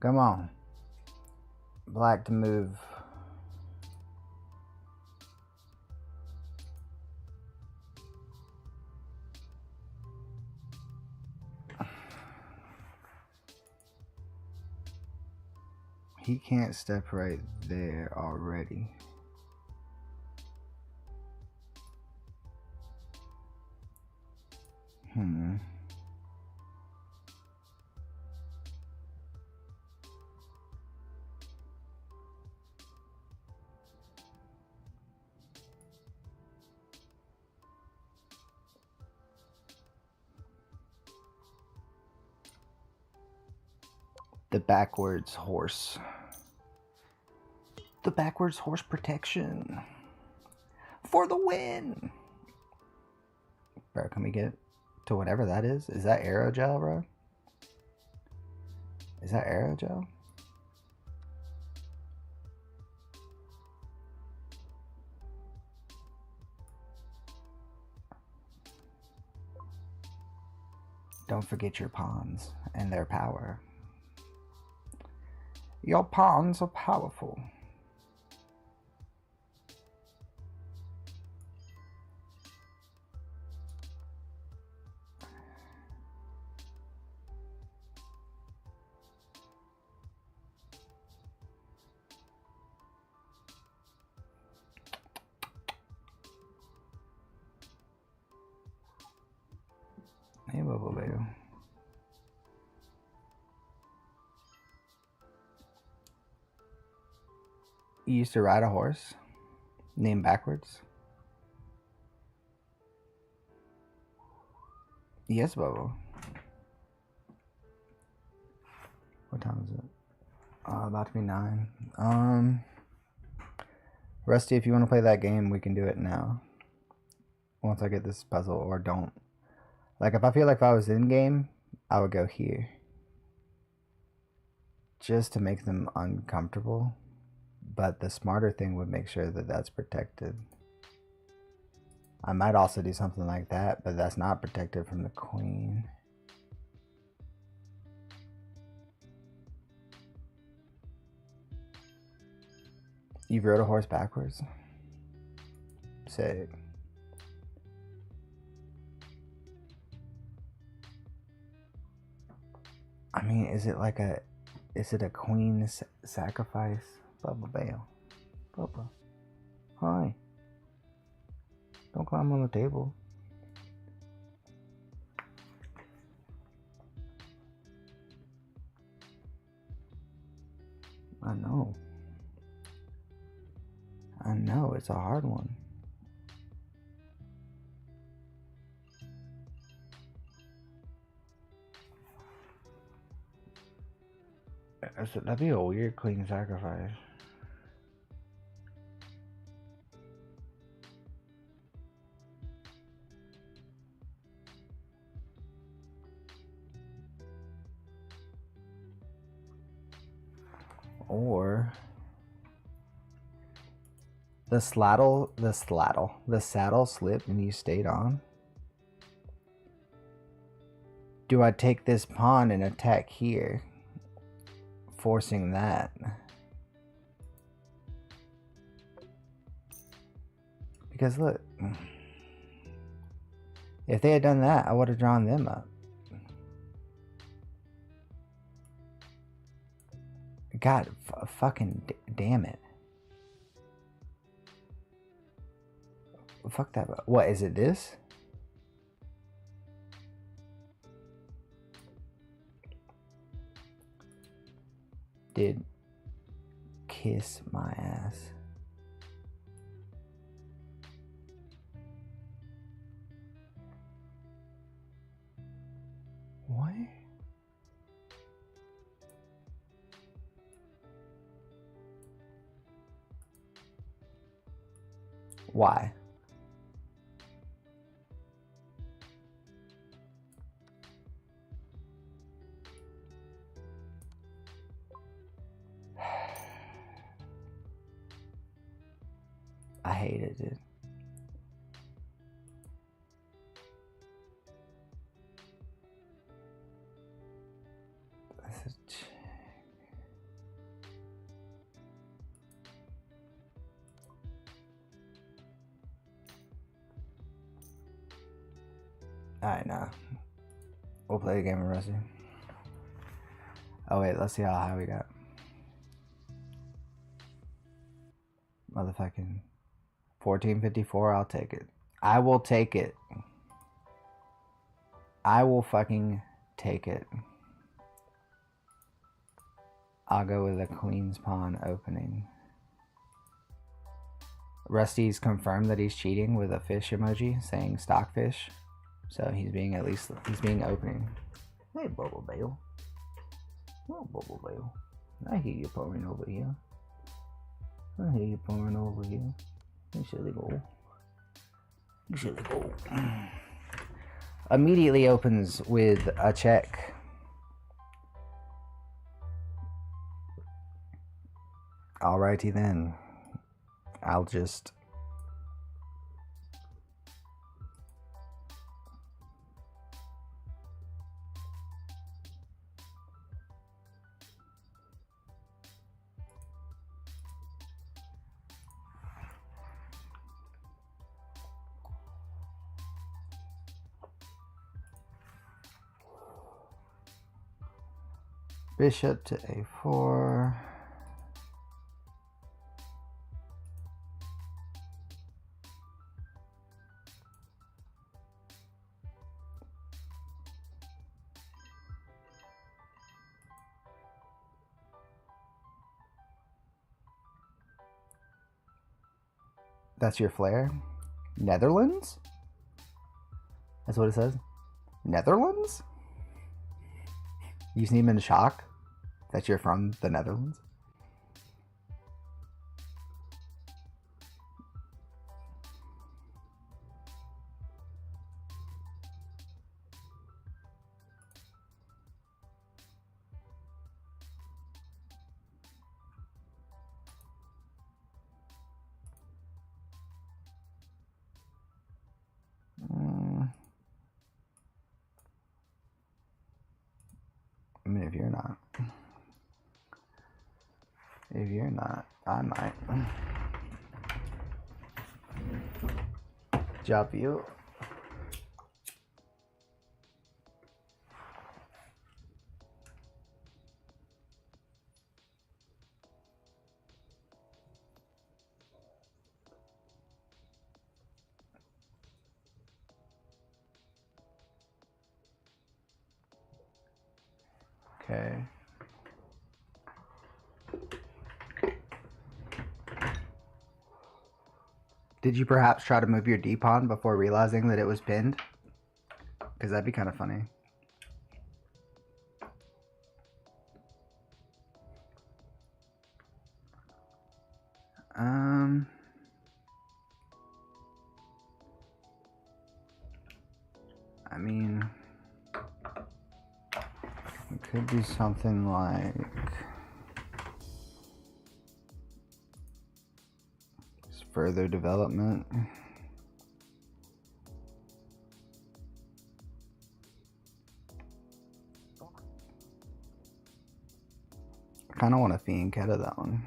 Come on. Black to move. He can't step right there already. The backwards horse. The backwards horse protection. For the win! Bro, can we get to whatever that is? Is that aerogel, bro? Is that aerogel? Don't forget your pawns and their power. Your pawns are powerful. Hey, Bubble Baby. You used to ride a horse named backwards? Yes, Bubble. What time is it? About to be 9. Rusty, if you want to play that game, we can do it now. Once I get this puzzle, or don't. Like, if I feel like if I was in game, I would go here. Just to make them uncomfortable. But the smarter thing would make sure that that's protected. I might also do something like that, but that's not protected from the queen. You've rode a horse backwards? Sick. I mean, is it a queen sacrifice? Bubba Bale. Bubba. Hi. Don't climb on the table. I know. I know, it's a hard one. That'd be a weird clean sacrifice. Or the saddle slipped and you stayed on. Do I take this pawn and attack here, forcing that? Because look, if they had done that, I would have drawn them up. God, fucking damn it. Fuck that. What is it? This? Did kiss my ass. What? Why? I hated it. Alright, now we'll play a game of Rusty. Oh wait, let's see how high we got. Motherfucking 1454, I'll take it. I will take it. I will fucking take it. I'll go with a queen's pawn opening. Rusty's confirmed that he's cheating with a fish emoji saying stockfish. So he's being opening. Hey, Bubble Bale. Oh, Bubble Bale. I hear you pouring over here. I hear you pouring over here. You silly boy. You silly boy. Immediately opens with a check. Alrighty then. I'll just... Bishop to a4. That's your flair? Netherlands? That's what it says? Netherlands? You seem in shock that you're from the Netherlands? I mean, if you're not, I might. Job you. Okay. Did you perhaps try to move your D-pawn before realizing that it was pinned? Because that'd be kind of funny. Could be something like further development. I kind of want a fiend out of that one.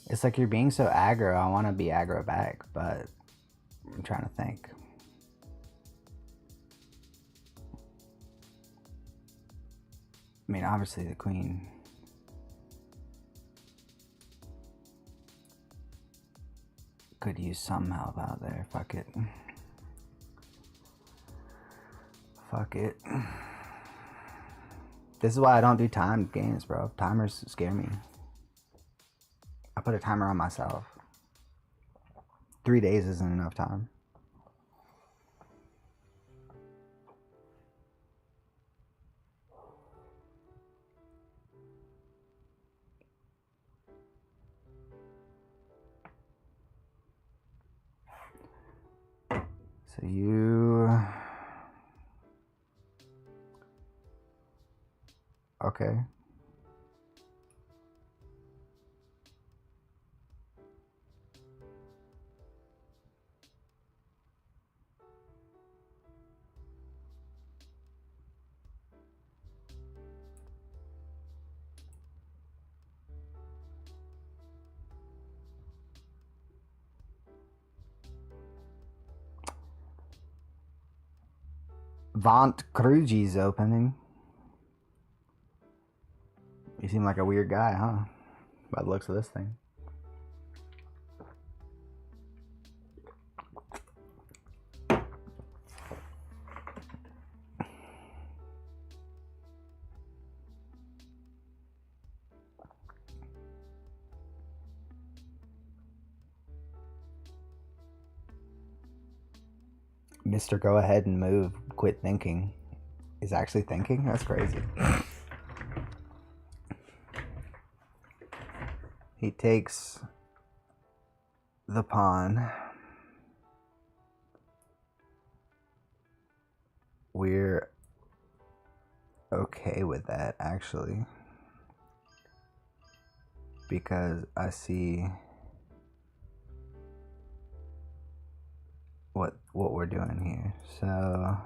It's like you're being so aggro. I want to be aggro back, but I'm trying to think. I mean, obviously the queen. Could use some help out there. Fuck it. Fuck it. This is why I don't do timed games, bro. Timers scare me. I put a timer on myself. 3 days isn't enough time. So you... Okay. Vaunt Kruji's opening. You seem like a weird guy, huh? By the looks of this thing. Mr. Go Ahead and Move, quit thinking. Is actually thinking? That's crazy. He takes the pawn. We're okay with that, actually. Because I see what we're doing here. So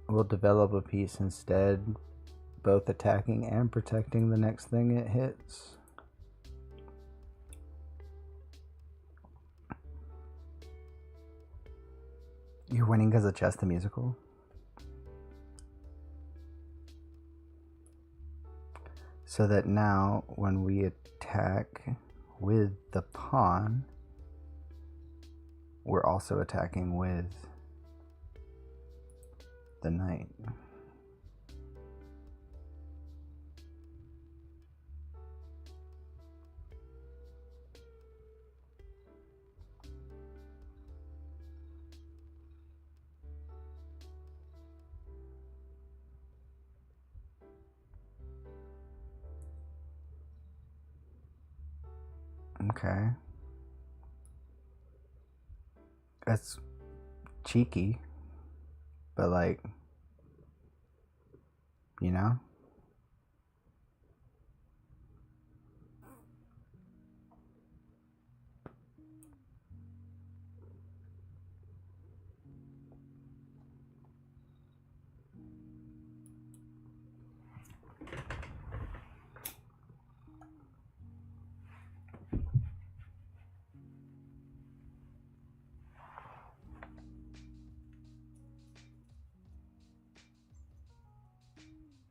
we'll develop a piece instead, both attacking and protecting the next thing it hits. You're winning because of Chess the Musical? So that now when we attack with the pawn, we're also attacking with the knight. Okay. That's cheeky, but like, you know?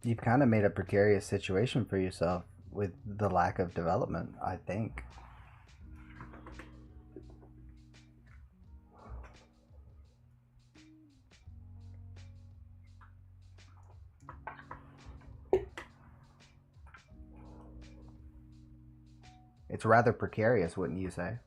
You've kind of made a precarious situation for yourself with the lack of development, I think. It's rather precarious, wouldn't you say?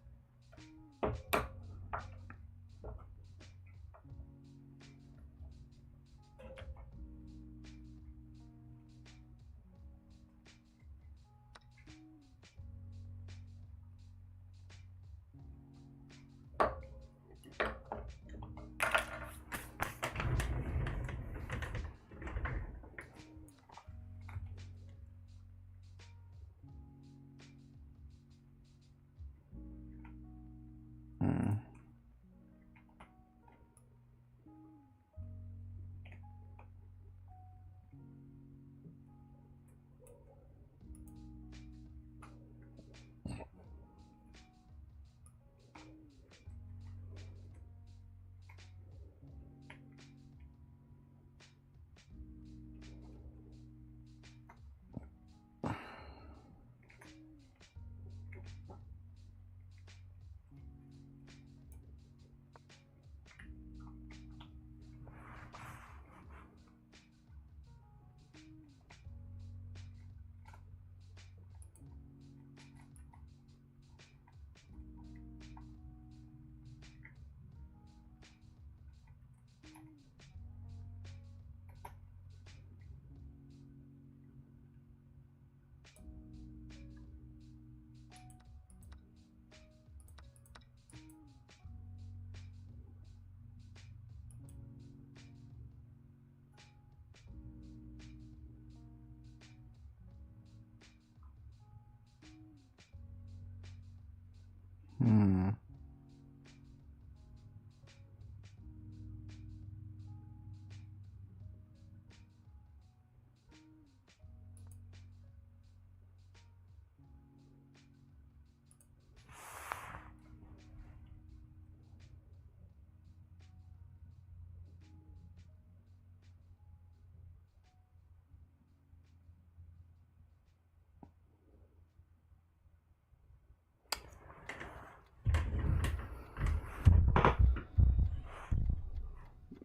Hmm. Hmm.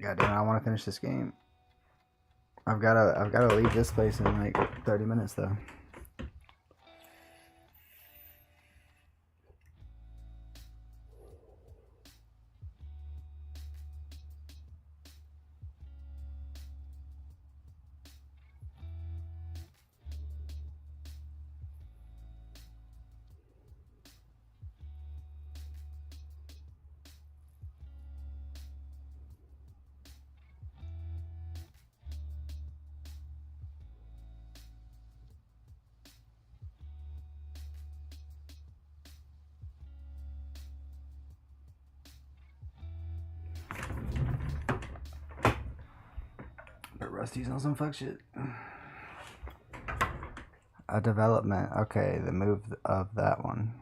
God damn, I want to finish this game. I've gotta leave this place in like 30 minutes though. But Rusty's on some fuck shit. A development. Okay, the move of that one.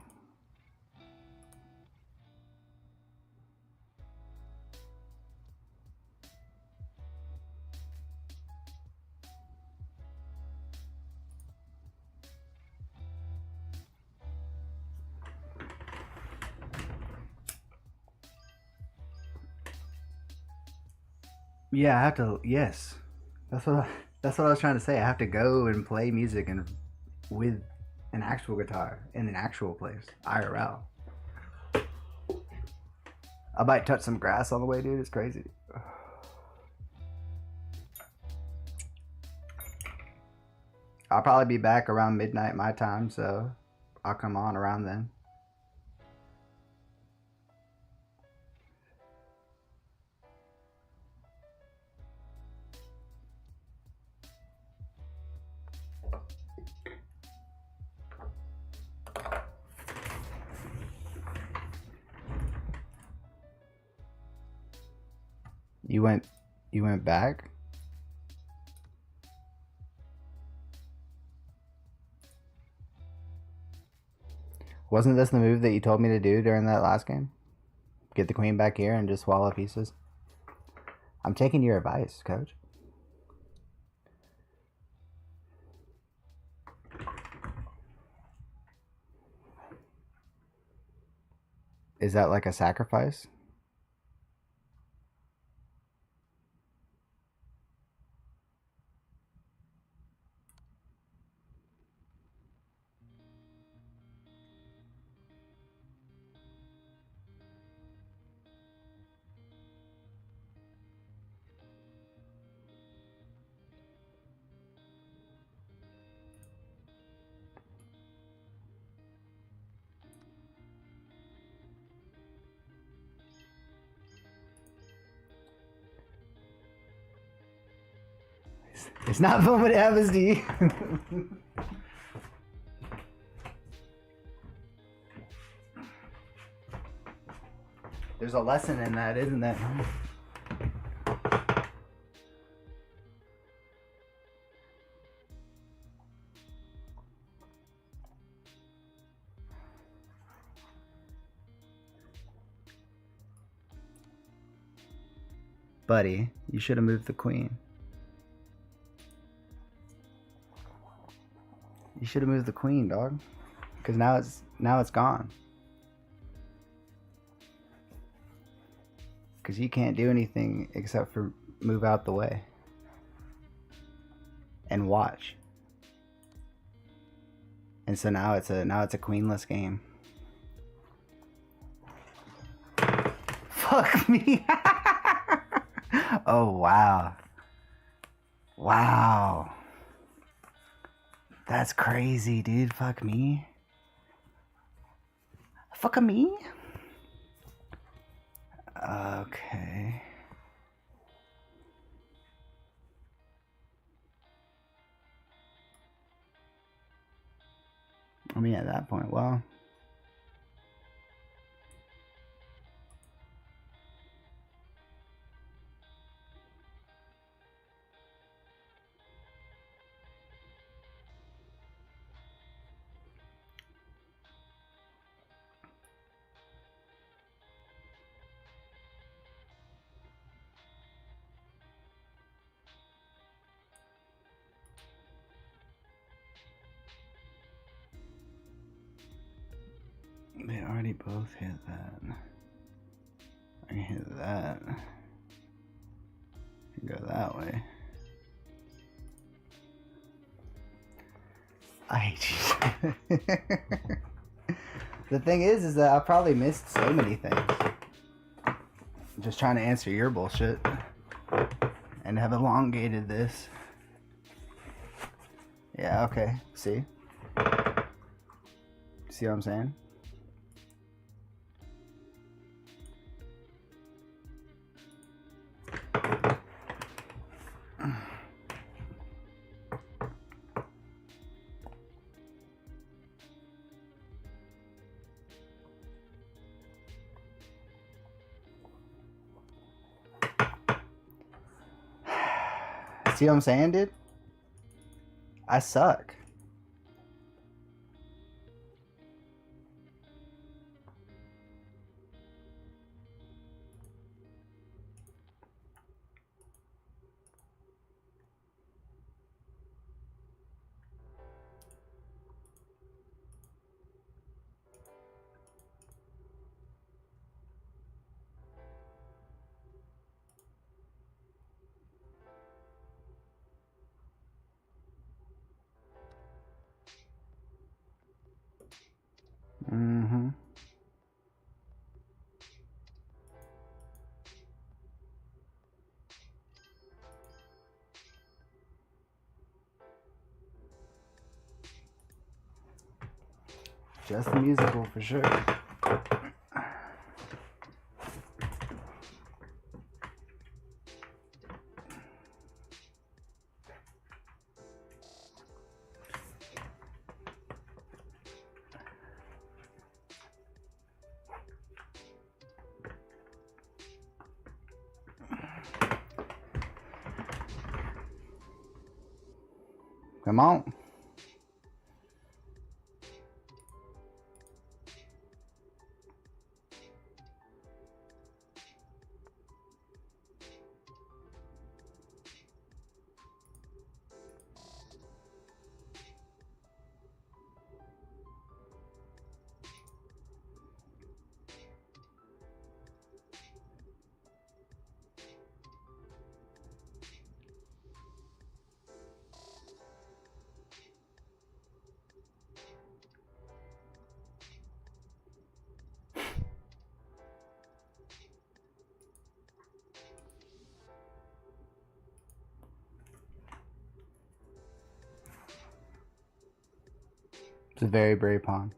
Yeah, I have to. Yes, that's what I was trying to say. I have to go and play music and with an actual guitar in an actual place, IRL. I might touch some grass on the way, dude. It's crazy. I'll probably be back around midnight my time, so I'll come on around then. You went back? Wasn't this the move that you told me to do during that last game? Get the queen back here and just swallow pieces? I'm taking your advice, coach. Is that like a sacrifice? It's not fun when it happens to you. There's a lesson in that, isn't there? Buddy, you should have moved the queen. You should have moved the queen, dog. Because now it's gone. Because you can't do anything except for move out the way. And watch. And so now it's a queenless game. Fuck me. Oh wow. Wow. That's crazy, dude. Fuck me. Fuck me? Okay. I mean, at that point, well. They already both hit that. I can hit that. Go that way. I hate you. The thing is that I probably missed so many things. Just trying to answer your bullshit. And have elongated this. Yeah, okay. See? See what I'm saying? See what I'm saying, dude? I suck. Mm-hmm. Just the musical for sure. Come on. It's a very brave pawn.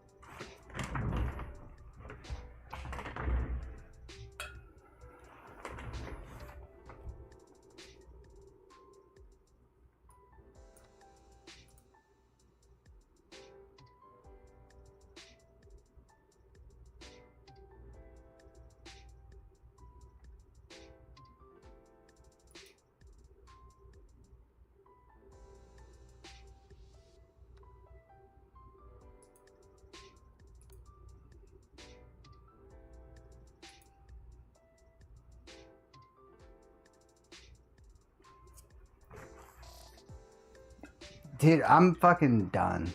Dude, I'm fucking done.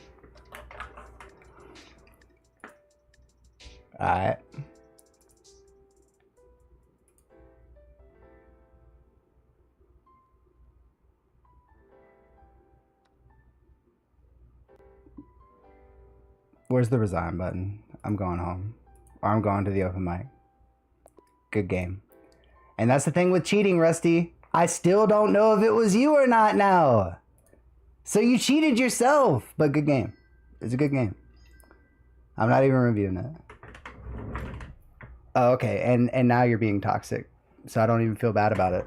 Alright. Where's the resign button? I'm going home. Or I'm going to the open mic. Good game. And that's the thing with cheating, Rusty. I still don't know if it was you or not now. So you cheated yourself. But good game. It's a good game. I'm not even reviewing it. Oh, okay. And now you're being toxic. So I don't even feel bad about it.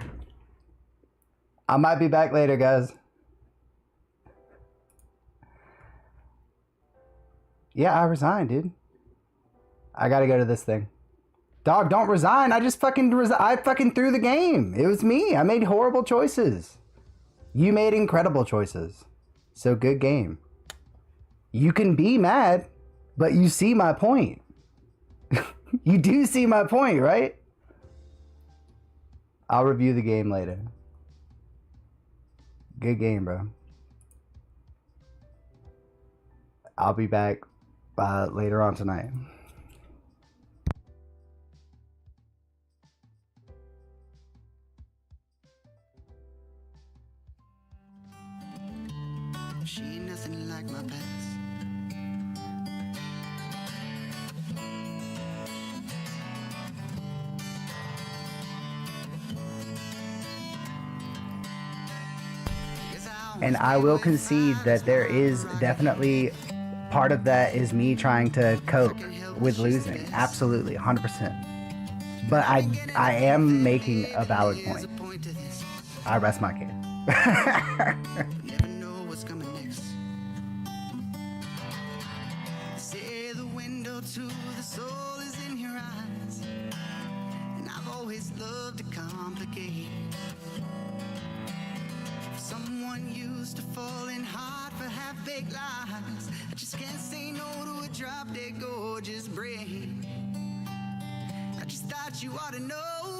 I might be back later, guys. Yeah, I resigned, dude. I gotta go to this thing. Dog, don't resign. I just fucking I fucking threw the game. It was me. I made horrible choices. You made incredible choices. So good game. You can be mad, but you see my point. You do see my point, right? I'll review the game later. Good game, bro. I'll be back later on tonight. She ain't nothing like my past. And I will concede that there is definitely part of that is me trying to cope with losing. Absolutely, 100%. But I am making a valid point. I rest my case. Never know what's coming next. Say the window to the soul is in your eyes, and I've always loved to complicate. Someone used to fall in hard for half-baked lies. I just can't say no to a drop-dead gorgeous brain. I just thought you ought to know